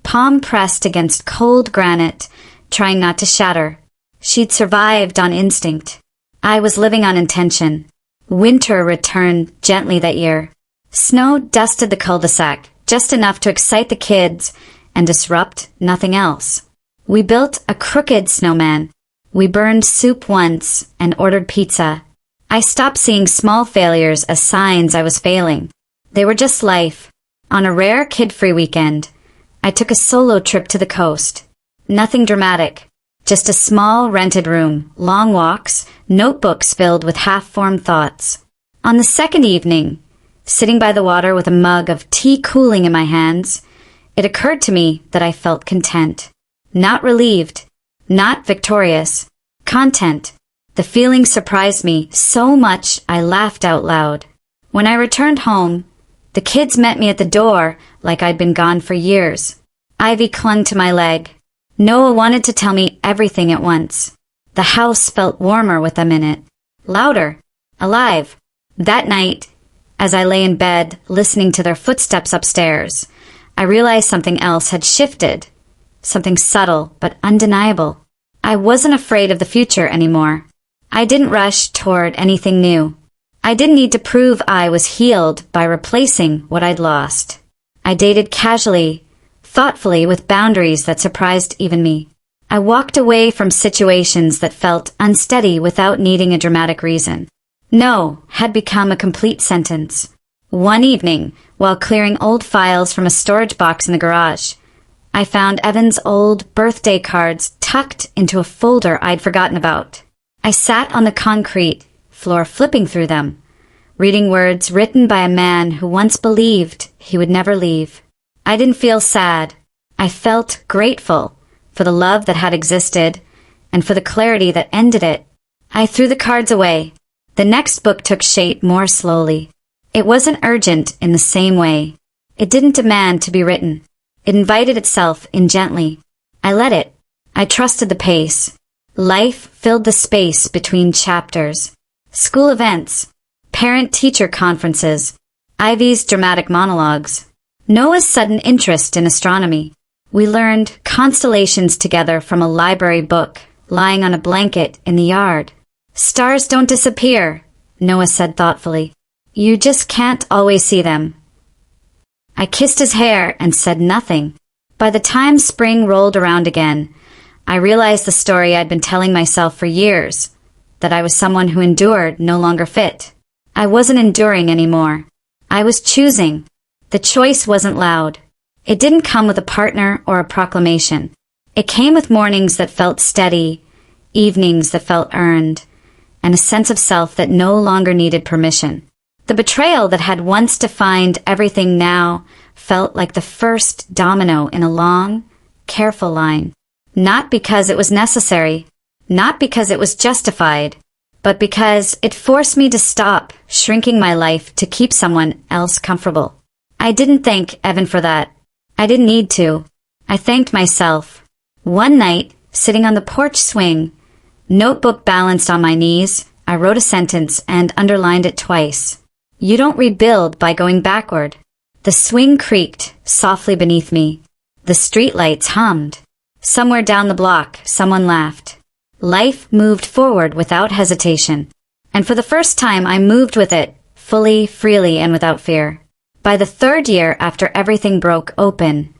palm pressed against cold granite, trying not to shatter. She'd survived on instinct. I was living on intention. Winter returned gently that year. Snow dusted the cul-de-sac, just enough to excite the kids and disrupt nothing else. We built a crooked snowman. We burned soup once and ordered pizza. I stopped seeing small failures as signs I was failing. They were just life. On a rare kid-free weekend, I took a solo trip to the coast. Nothing dramatic. Just a small rented room, long walks, notebooks filled with half-formed thoughts. On the second evening, sitting by the water with a mug of tea cooling in my hands, it occurred to me that I felt content. Not relieved, not victorious. Content. The feeling surprised me so much I laughed out loud. When I returned home, the kids met me at the door like I'd been gone for years. Ivy clung to my leg. Noah wanted to tell me everything at once. The house felt warmer with them in it. Louder. Alive. That night, as I lay in bed, listening to their footsteps upstairs, I realized something else had shifted. Something subtle but undeniable. I wasn't afraid of the future anymore. I didn't rush toward anything new. I didn't need to prove I was healed by replacing what I'd lost. I dated casually, thoughtfully, with boundaries that surprised even me. I walked away from situations that felt unsteady without needing a dramatic reason. No had become a complete sentence. One evening, while clearing old files from a storage box in the garage, I found Evan's old birthday cards tucked into a folder I'd forgotten about. I sat on the concrete floor flipping through them, reading words written by a man who once believed he would never leave. I didn't feel sad. I felt grateful for the love that had existed and for the clarity that ended it. I threw the cards away. The next book took shape more slowly. It wasn't urgent in the same way. It didn't demand to be written. It invited itself in gently. I let it. I trusted the pace. Life filled the space between chapters. School events, parent-teacher conferences, Ivy's dramatic monologues, Noah's sudden interest in astronomy. We learned constellations together from a library book lying on a blanket in the yard. Stars don't disappear, Noah said thoughtfully. You just can't always see them. I kissed his hair and said nothing. By the time spring rolled around again, I realized the story I'd been telling myself for years, that I was someone who endured no longer fit. I wasn't enduring anymore. I was choosing. The choice wasn't loud. It didn't come with a partner or a proclamation. It came with mornings that felt steady, evenings that felt earned, and a sense of self that no longer needed permission. The betrayal that had once defined everything now felt like the first domino in a long, careful line. Not because it was necessary, not because it was justified, but because it forced me to stop shrinking my life to keep someone else comfortable. I didn't thank Evan for that. I didn't need to. I thanked myself. One night, sitting on the porch swing, notebook balanced on my knees, I wrote a sentence and underlined it twice. You don't rebuild by going backward. The swing creaked softly beneath me. The streetlights hummed. Somewhere down the block, someone laughed. Life moved forward without hesitation. And for the first time, I moved with it, fully, freely, and without fear. By the third year after everything broke open,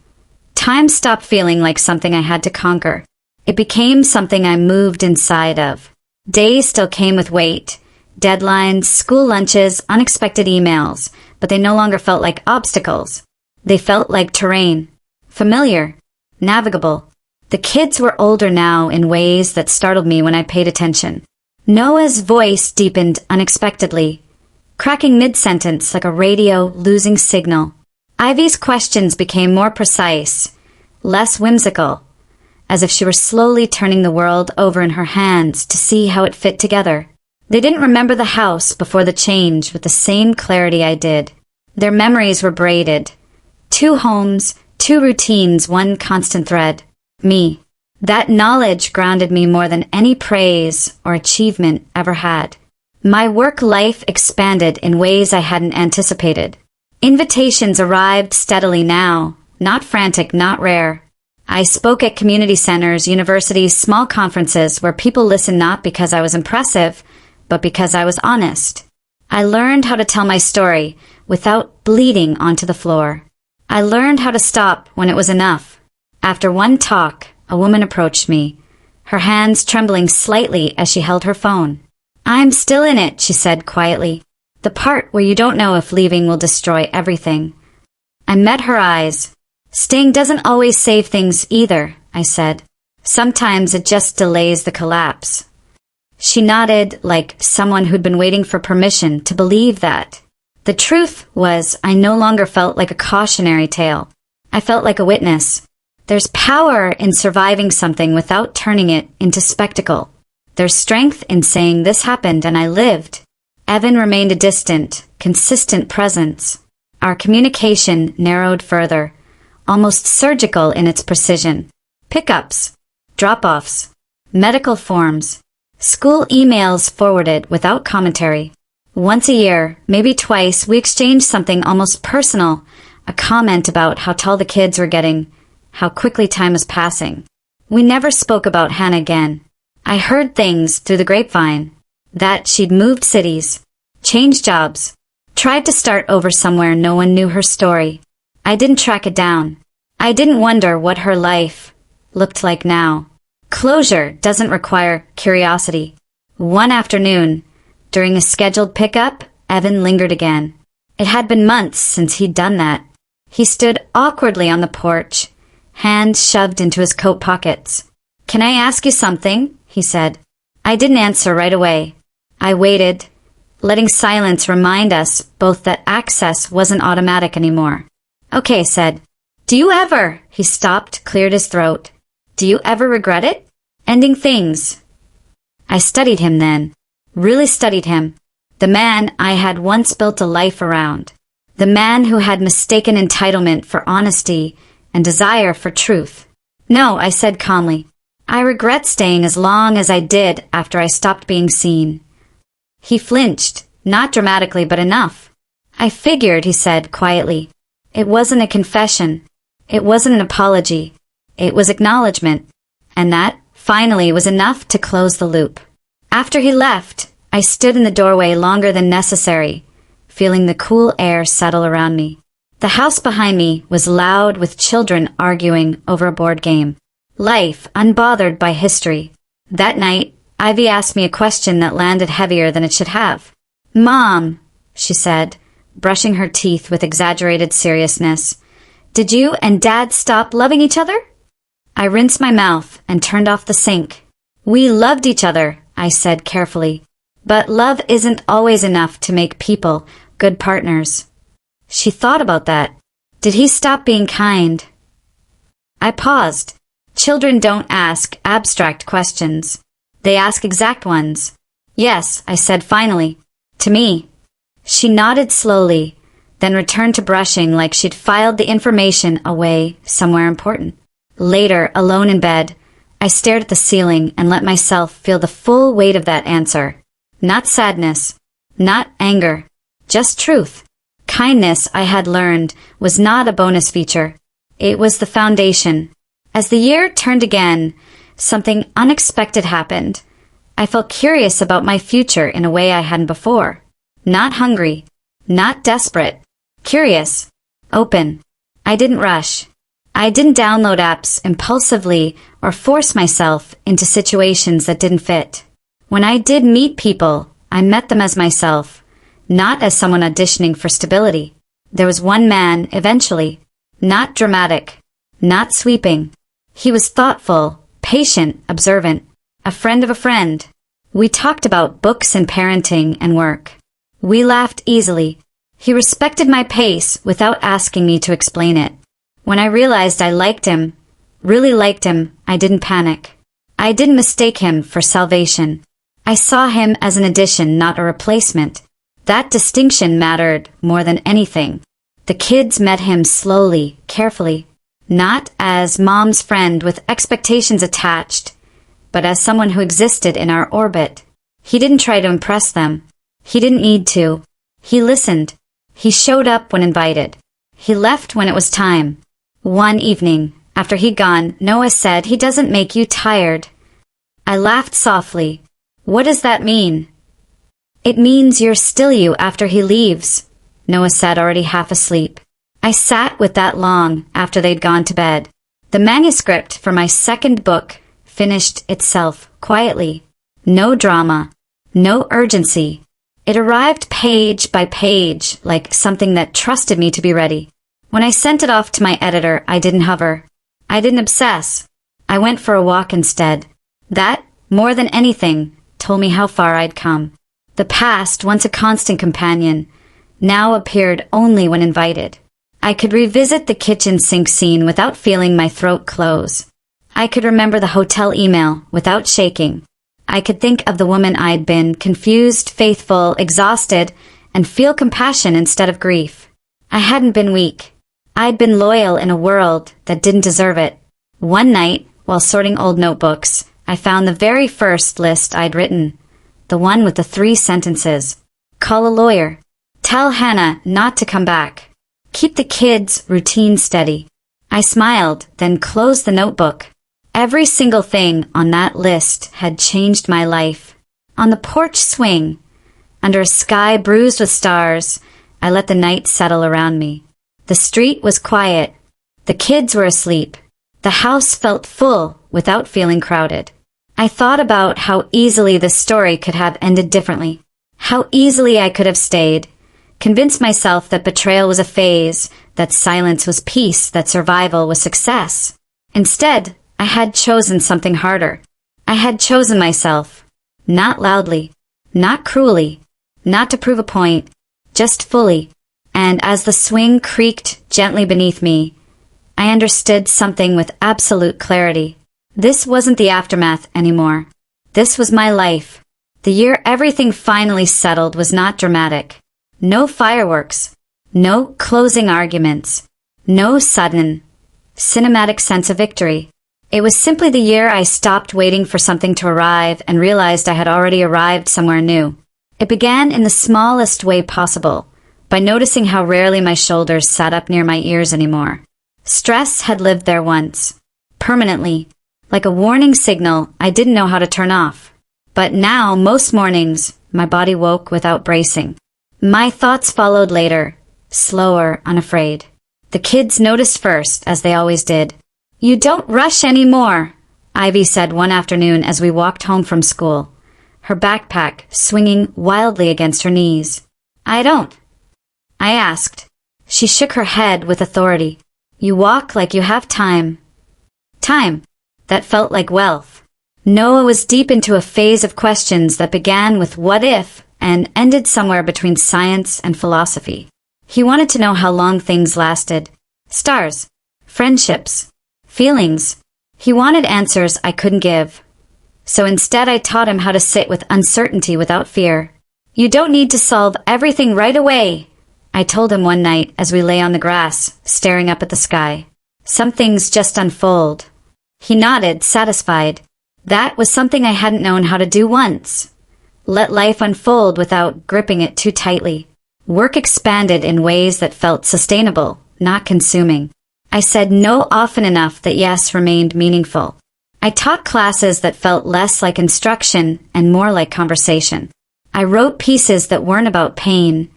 time stopped feeling like something I had to conquer. It became something I moved inside of. Days still came with weight, deadlines, school lunches, unexpected emails, but they no longer felt like obstacles. They felt like terrain, familiar, navigable. The kids were older now in ways that startled me when I paid attention. Noah's voice deepened unexpectedly, cracking mid-sentence like a radio losing signal. Ivy's questions became more precise, less whimsical, as if she were slowly turning the world over in her hands to see how it fit together. They didn't remember the house before the change with the same clarity I did. Their memories were braided. 2 homes, 2 routines, 1 constant thread. Me. That knowledge grounded me more than any praise or achievement ever had. My work life expanded in ways I hadn't anticipated. Invitations arrived steadily now, not frantic, not rare. I spoke at community centers, universities, small conferences where people listened not because I was impressive, but because I was honest. I learned how to tell my story without bleeding onto the floor. I learned how to stop when it was enough. After one talk, a woman approached me, her hands trembling slightly as she held her phone. "I'm still in it," she said quietly. "The part where you don't know if leaving will destroy everything." I met her eyes. "Staying doesn't always save things either," I said. "Sometimes it just delays the collapse." She nodded like someone who'd been waiting for permission to believe that. The truth was, I no longer felt like a cautionary tale. I felt like a witness. There's power in surviving something without turning it into spectacle. There's strength in saying this happened and I lived. Evan remained a distant, consistent presence. Our communication narrowed further, almost surgical in its precision. Pickups, drop-offs, medical forms, school emails forwarded without commentary. Once a year, maybe twice, we exchanged something almost personal, a comment about how tall the kids were getting, how quickly time was passing. We never spoke about Hannah again. I heard things through the grapevine, that she'd moved cities, changed jobs, tried to start over somewhere no one knew her story. I didn't track it down. I didn't wonder what her life looked like now. Closure doesn't require curiosity. One afternoon, during a scheduled pickup, Evan lingered again. It had been months since he'd done that. He stood awkwardly on the porch, hands shoved into his coat pockets. "Can I ask you something?" he said. I didn't answer right away. I waited, letting silence remind us both that access wasn't automatic anymore. "Okay," I said. "Do you ever—" He stopped, cleared his throat. "Do you ever regret it? Ending things?" I studied him then. Really studied him. The man I had once built a life around. The man who had mistaken entitlement for honesty and desire for truth. "No," I said calmly. "I regret staying as long as I did after I stopped being seen." He flinched, not dramatically but enough. "I figured," he said quietly. It wasn't a confession. It wasn't an apology. It was acknowledgement. And that, finally, was enough to close the loop. After he left, I stood in the doorway longer than necessary, feeling the cool air settle around me. The house behind me was loud with children arguing over a board game. Life unbothered by history. That night, Ivy asked me a question that landed heavier than it should have. "Mom," she said, brushing her teeth with exaggerated seriousness, "did you and Dad stop loving each other?" I rinsed my mouth and turned off the sink. "We loved each other," I said carefully. "But love isn't always enough to make people good partners." She thought about that. Did he stop being kind? I paused. Children don't ask abstract questions. They ask exact ones. "Yes," I said finally. "To me." She nodded slowly, then returned to brushing like she'd filed the information away somewhere important. Later, alone in bed, I stared at the ceiling and let myself feel the full weight of that answer. Not sadness, not anger, just truth. Kindness, I had learned, was not a bonus feature. It was the foundation. As the year turned again, something unexpected happened. I felt curious about my future in a way I hadn't before. Not hungry, not desperate. Curious, open. I didn't rush. I didn't download apps impulsively or force myself into situations that didn't fit. When I did meet people, I met them as myself, not as someone auditioning for stability. There was one man, eventually, not dramatic, not sweeping. He was thoughtful, patient, observant, a friend of a friend. We talked about books and parenting and work. We laughed easily. He respected my pace without asking me to explain it. When I realized I liked him, really liked him, I didn't panic. I didn't mistake him for salvation. I saw him as an addition, not a replacement. That distinction mattered more than anything. The kids met him slowly, carefully, not as mom's friend with expectations attached, but as someone who existed in our orbit. He didn't try to impress them. He didn't need to. He listened. He showed up when invited. He left when it was time. One evening, after he'd gone, Noah said, "He doesn't make you tired." I laughed softly. "What does that mean?" It means you're still you after he leaves, Noah said, already half asleep. I sat with that long after they'd gone to bed. The manuscript for my second book finished itself quietly. No drama, no urgency. It arrived page by page, like something that trusted me to be ready. When I sent it off to my editor, I didn't hover. I didn't obsess. I went for a walk instead. That, more than anything, told me how far I'd come. The past, once a constant companion, now appeared only when invited. I could revisit the kitchen sink scene without feeling my throat close. I could remember the hotel email without shaking. I could think of the woman I'd been, confused, faithful, exhausted, and feel compassion instead of grief. I hadn't been weak. I'd been loyal in a world that didn't deserve it. One night, while sorting old notebooks, I found the very first list I'd written. The one with the 3 sentences. Call a lawyer. Tell Hannah not to come back. Keep the kids' routine steady. I smiled, then closed the notebook. Every single thing on that list had changed my life. On the porch swing, under a sky bruised with stars, I let the night settle around me. The street was quiet. The kids were asleep. The house felt full without feeling crowded. I thought about how easily this story could have ended differently. How easily I could have stayed. Convinced myself that betrayal was a phase, that silence was peace, that survival was success. Instead, I had chosen something harder. I had chosen myself. Not loudly, not cruelly, not to prove a point, just fully. And as the swing creaked gently beneath me, I understood something with absolute clarity. This wasn't the aftermath anymore. This was my life. The year everything finally settled was not dramatic. No fireworks. No closing arguments. No sudden, cinematic sense of victory. It was simply the year I stopped waiting for something to arrive and realized I had already arrived somewhere new. It began in the smallest way possible, by noticing how rarely my shoulders sat up near my ears anymore. Stress had lived there once, permanently, like a warning signal I didn't know how to turn off. But now, most mornings, my body woke without bracing. My thoughts followed later, slower, unafraid. The kids noticed first, as they always did. You don't rush anymore, Ivy said one afternoon as we walked home from school, her backpack swinging wildly against her knees. I don't. I asked. She shook her head with authority. You walk like you have time. Time. That felt like wealth. Noah was deep into a phase of questions that began with what if and ended somewhere between science and philosophy. He wanted to know how long things lasted. Stars. Friendships. Feelings. He wanted answers I couldn't give. So instead I taught him how to sit with uncertainty without fear. You don't need to solve everything right away, I told him one night as we lay on the grass, staring up at the sky. Some things just unfold. He nodded, satisfied. That was something I hadn't known how to do once. Let life unfold without gripping it too tightly. Work expanded in ways that felt sustainable, not consuming. I said no often enough that yes remained meaningful. I taught classes that felt less like instruction and more like conversation. I wrote pieces that weren't about pain,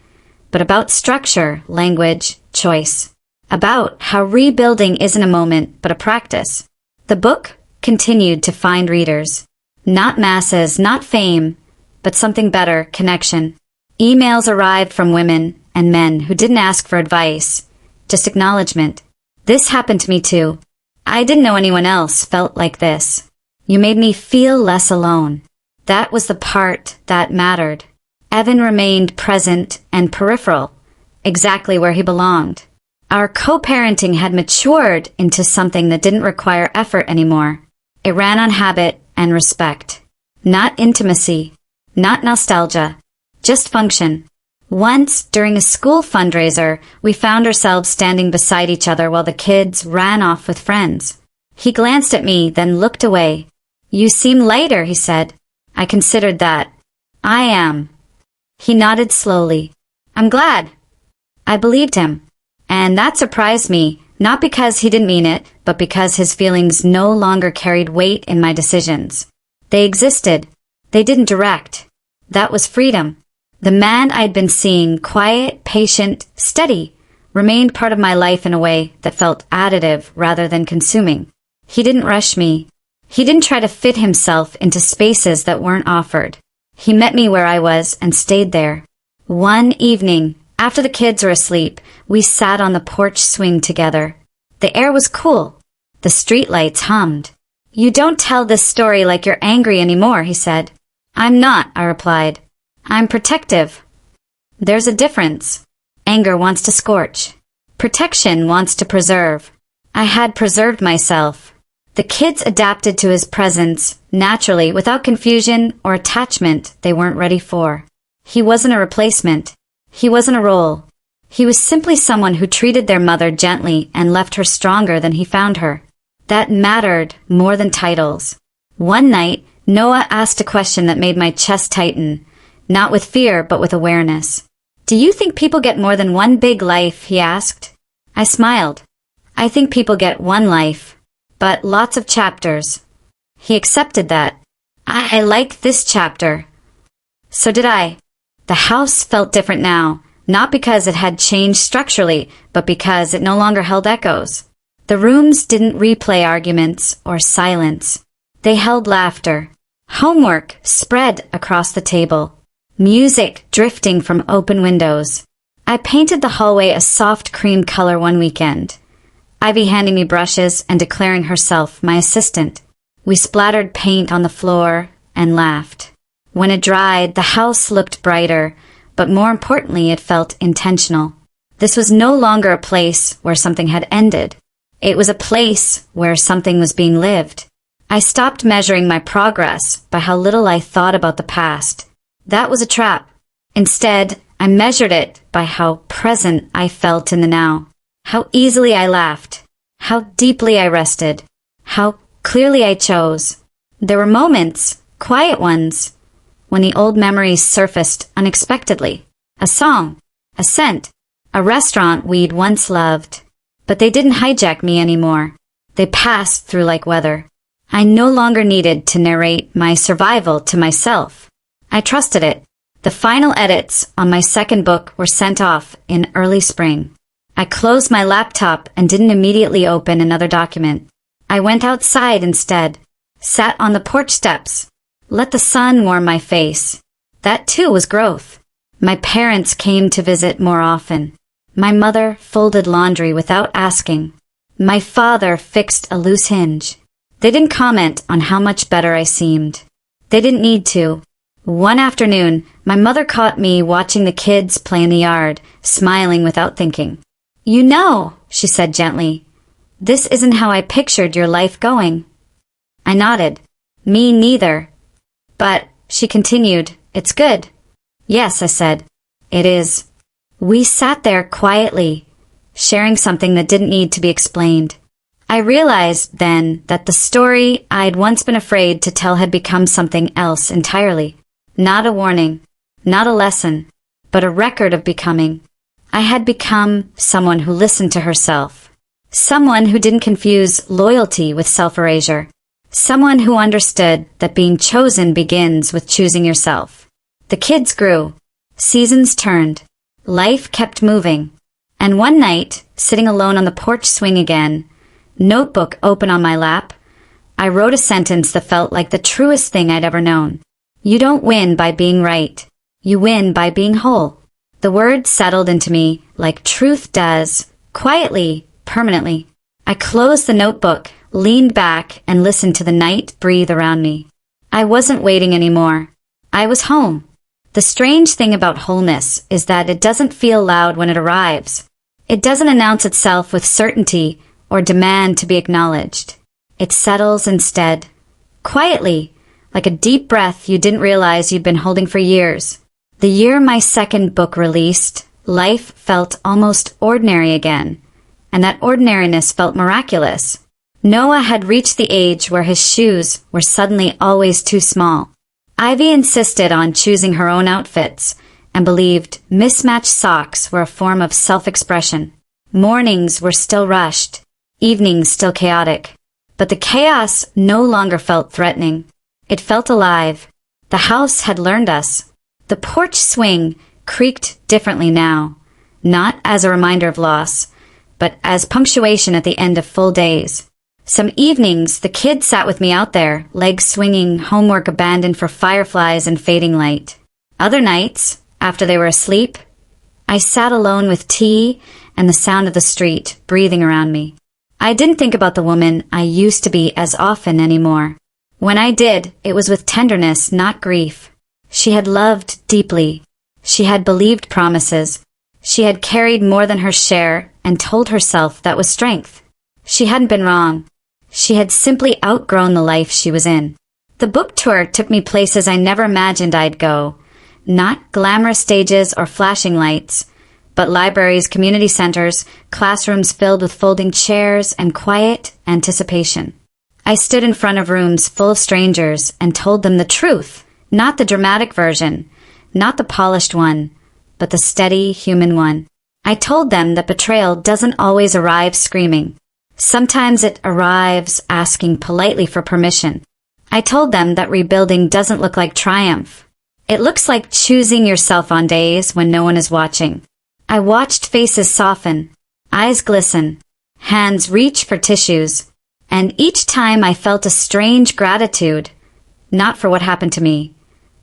but about structure, language, choice. About how rebuilding isn't a moment, but a practice. The book continued to find readers. Not masses, not fame, but something better, connection. Emails arrived from women and men who didn't ask for advice, just acknowledgement. This happened to me too. I didn't know anyone else felt like this. You made me feel less alone. That was the part that mattered. Evan remained present and peripheral, exactly where he belonged. Our co-parenting had matured into something that didn't require effort anymore. It ran on habit and respect. Not intimacy, not nostalgia, just function. Once, during a school fundraiser, we found ourselves standing beside each other while the kids ran off with friends. He glanced at me, then looked away. You seem lighter, he said. I considered that. I am. He nodded slowly. I'm glad. I believed him. And that surprised me, not because he didn't mean it, but because his feelings no longer carried weight in my decisions. They existed. They didn't direct. That was freedom. The man I'd been seeing, quiet, patient, steady, remained part of my life in a way that felt additive rather than consuming. He didn't rush me. He didn't try to fit himself into spaces that weren't offered. He met me where I was and stayed there. One evening, after the kids were asleep, we sat on the porch swing together. The air was cool. The streetlights hummed. "You don't tell this story like you're angry anymore," he said. "I'm not," I replied. "I'm protective." There's a difference. Anger wants to scorch. Protection wants to preserve. I had preserved myself. The kids adapted to his presence, naturally, without confusion or attachment they weren't ready for. He wasn't a replacement. He wasn't a role. He was simply someone who treated their mother gently and left her stronger than he found her. That mattered more than titles. One night, Noah asked a question that made my chest tighten, not with fear, but with awareness. "Do you think people get more than one big life?" he asked. I smiled. "I think people get one life, but lots of chapters." He accepted that. I like this chapter. So did I. The house felt different now, not because it had changed structurally, but because it no longer held echoes. The rooms didn't replay arguments or silence. They held laughter. Homework spread across the table. Music drifting from open windows. I painted the hallway a soft cream color one weekend, Ivy handing me brushes and declaring herself my assistant. We splattered paint on the floor and laughed. When it dried, the house looked brighter, but more importantly, it felt intentional. This was no longer a place where something had ended. It was a place where something was being lived. I stopped measuring my progress by how little I thought about the past. That was a trap. Instead, I measured it by how present I felt in the now. How easily I laughed. How deeply I rested. How clearly I chose. There were moments, quiet ones, when the old memories surfaced unexpectedly. A song, a scent, a restaurant we'd once loved. But they didn't hijack me anymore. They passed through like weather. I no longer needed to narrate my survival to myself. I trusted it. The final edits on my second book were sent off in early spring. I closed my laptop and didn't immediately open another document. I went outside instead, sat on the porch steps, let the sun warm my face. That too was growth. My parents came to visit more often. My mother folded laundry without asking. My father fixed a loose hinge. They didn't comment on how much better I seemed. They didn't need to. One afternoon, my mother caught me watching the kids play in the yard, smiling without thinking. "You know," she said gently, "this isn't how I pictured your life going." I nodded. "Me neither." "But," she continued, "it's good." "Yes," I said, "it is." We sat there quietly, sharing something that didn't need to be explained. I realized then that the story I'd once been afraid to tell had become something else entirely. Not a warning, not a lesson, but a record of becoming. I had become someone who listened to herself. Someone who didn't confuse loyalty with self-erasure. Someone who understood that being chosen begins with choosing yourself. The kids grew. Seasons turned. Life kept moving. And one night, sitting alone on the porch swing again, notebook open on my lap, I wrote a sentence that felt like the truest thing I'd ever known. You don't win by being right. You win by being whole. The words settled into me like truth does, quietly, permanently. I closed the notebook, leaned back, and listened to the night breathe around me. I wasn't waiting anymore. I was home. The strange thing about wholeness is that it doesn't feel loud when it arrives. It doesn't announce itself with certainty or demand to be acknowledged. It settles instead, quietly, like a deep breath you didn't realize you'd been holding for years. The year my second book released, life felt almost ordinary again, and that ordinariness felt miraculous. Noah had reached the age where his shoes were suddenly always too small. Ivy insisted on choosing her own outfits and believed mismatched socks were a form of self-expression. Mornings were still rushed, evenings still chaotic, but the chaos no longer felt threatening. It felt alive. The house had learned us. The porch swing creaked differently now, not as a reminder of loss, but as punctuation at the end of full days. Some evenings, the kids sat with me out there, legs swinging, homework abandoned for fireflies and fading light. Other nights, after they were asleep, I sat alone with tea and the sound of the street breathing around me. I didn't think about the woman I used to be as often anymore. When I did, it was with tenderness, not grief. She had loved deeply. She had believed promises. She had carried more than her share and told herself that was strength. She hadn't been wrong. She had simply outgrown the life she was in. The book tour took me places I never imagined I'd go. Not glamorous stages or flashing lights, but libraries, community centers, classrooms filled with folding chairs and quiet anticipation. I stood in front of rooms full of strangers and told them the truth, not the dramatic version, not the polished one, but the steady human one. I told them that betrayal doesn't always arrive screaming. Sometimes it arrives asking politely for permission. I told them that rebuilding doesn't look like triumph. It looks like choosing yourself on days when no one is watching. I watched faces soften, eyes glisten, hands reach for tissues, and each time I felt a strange gratitude, not for what happened to me,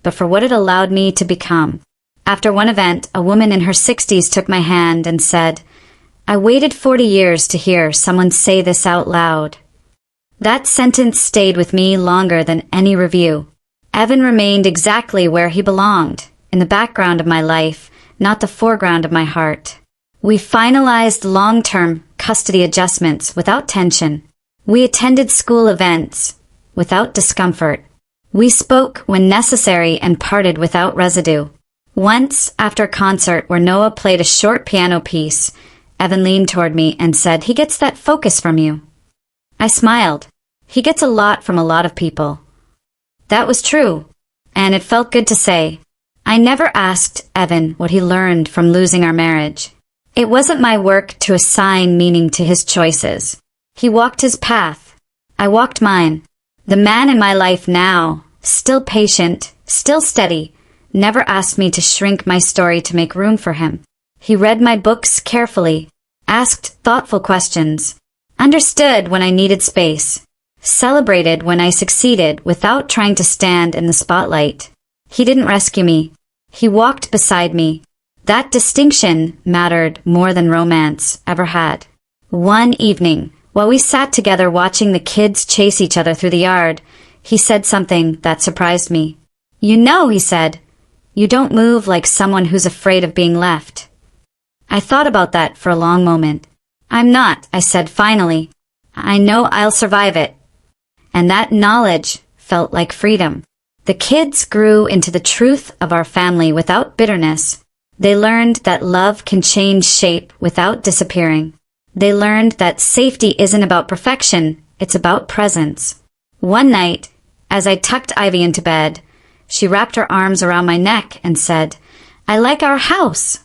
but for what it allowed me to become. After one event, a woman in her 60s took my hand and said, "I waited 40 years to hear someone say this out loud." That sentence stayed with me longer than any review. Evan remained exactly where he belonged, in the background of my life, not the foreground of my heart. We finalized long-term custody adjustments without tension. We attended school events without discomfort. We spoke when necessary and parted without residue. Once, after a concert where Noah played a short piano piece, Evan leaned toward me and said, "He gets that focus from you." I smiled. He gets a lot from a lot of people. That was true, and it felt good to say. I never asked Evan what he learned from losing our marriage. It wasn't my work to assign meaning to his choices. He walked his path. I walked mine. The man in my life now, still patient, still steady, never asked me to shrink my story to make room for him. He read my books carefully, asked thoughtful questions, understood when I needed space, celebrated when I succeeded without trying to stand in the spotlight. He didn't rescue me. He walked beside me. That distinction mattered more than romance ever had. One evening, while we sat together watching the kids chase each other through the yard, he said something that surprised me. "You know," he said, "you don't move like someone who's afraid of being left." I thought about that for a long moment. "I'm not," I said finally. "I know I'll survive it." And that knowledge felt like freedom. The kids grew into the truth of our family without bitterness. They learned that love can change shape without disappearing. They learned that safety isn't about perfection, it's about presence. One night, as I tucked Ivy into bed, she wrapped her arms around my neck and said, "I like our house."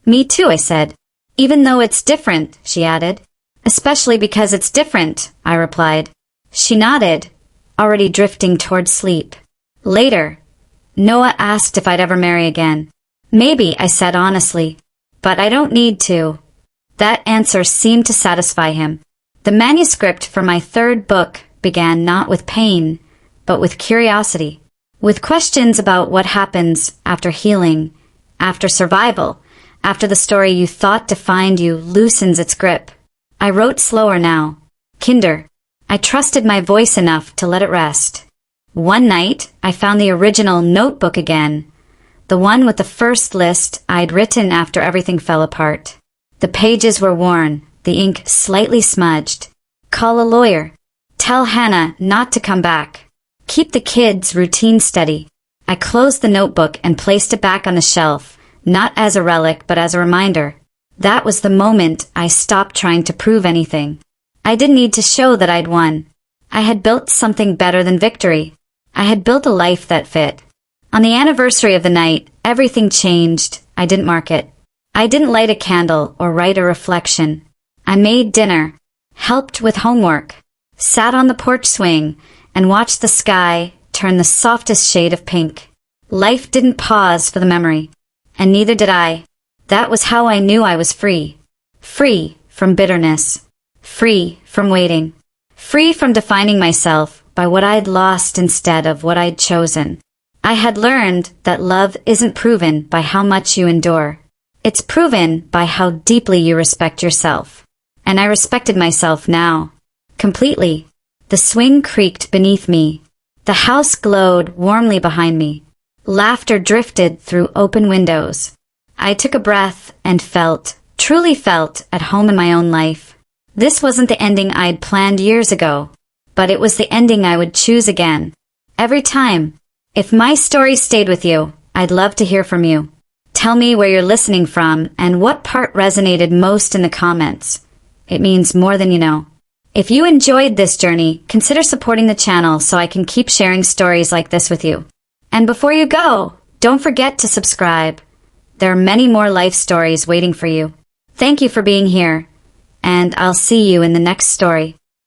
"Me too," I said. "Even though it's different," she added. "Especially because it's different," I replied. She nodded, already drifting toward sleep. Later, Noah asked if I'd ever marry again. "Maybe," I said honestly, "but I don't need to." That answer seemed to satisfy him. The manuscript for my third book began not with pain, but with curiosity, with questions about what happens after healing, after survival, after the story you thought defined you loosens its grip. I wrote slower now, kinder. I trusted my voice enough to let it rest. One night, I found the original notebook again, the one with the first list I'd written after everything fell apart. The pages were worn, the ink slightly smudged. "Call a lawyer. Tell Hannah not to come back. Keep the kids' routine steady." I closed the notebook and placed it back on the shelf, not as a relic but as a reminder. That was the moment I stopped trying to prove anything. I didn't need to show that I'd won. I had built something better than victory. I had built a life that fit. On the anniversary of the night, everything changed. I didn't mark it. I didn't light a candle or write a reflection. I made dinner, helped with homework, sat on the porch swing, and watched the sky turn the softest shade of pink. Life didn't pause for the memory, and neither did I. That was how I knew I was free. Free from bitterness. Free from waiting. Free from defining myself by what I'd lost instead of what I'd chosen. I had learned that love isn't proven by how much you endure. It's proven by how deeply you respect yourself. And I respected myself now. Completely. The swing creaked beneath me. The house glowed warmly behind me. Laughter drifted through open windows. I took a breath and truly felt, at home in my own life. This wasn't the ending I'd planned years ago, but it was the ending I would choose again. Every time. If my story stayed with you, I'd love to hear from you. Tell me where you're listening from and what part resonated most in the comments. It means more than you know. If you enjoyed this journey, consider supporting the channel so I can keep sharing stories like this with you. And before you go, don't forget to subscribe. There are many more life stories waiting for you. Thank you for being here, and I'll see you in the next story.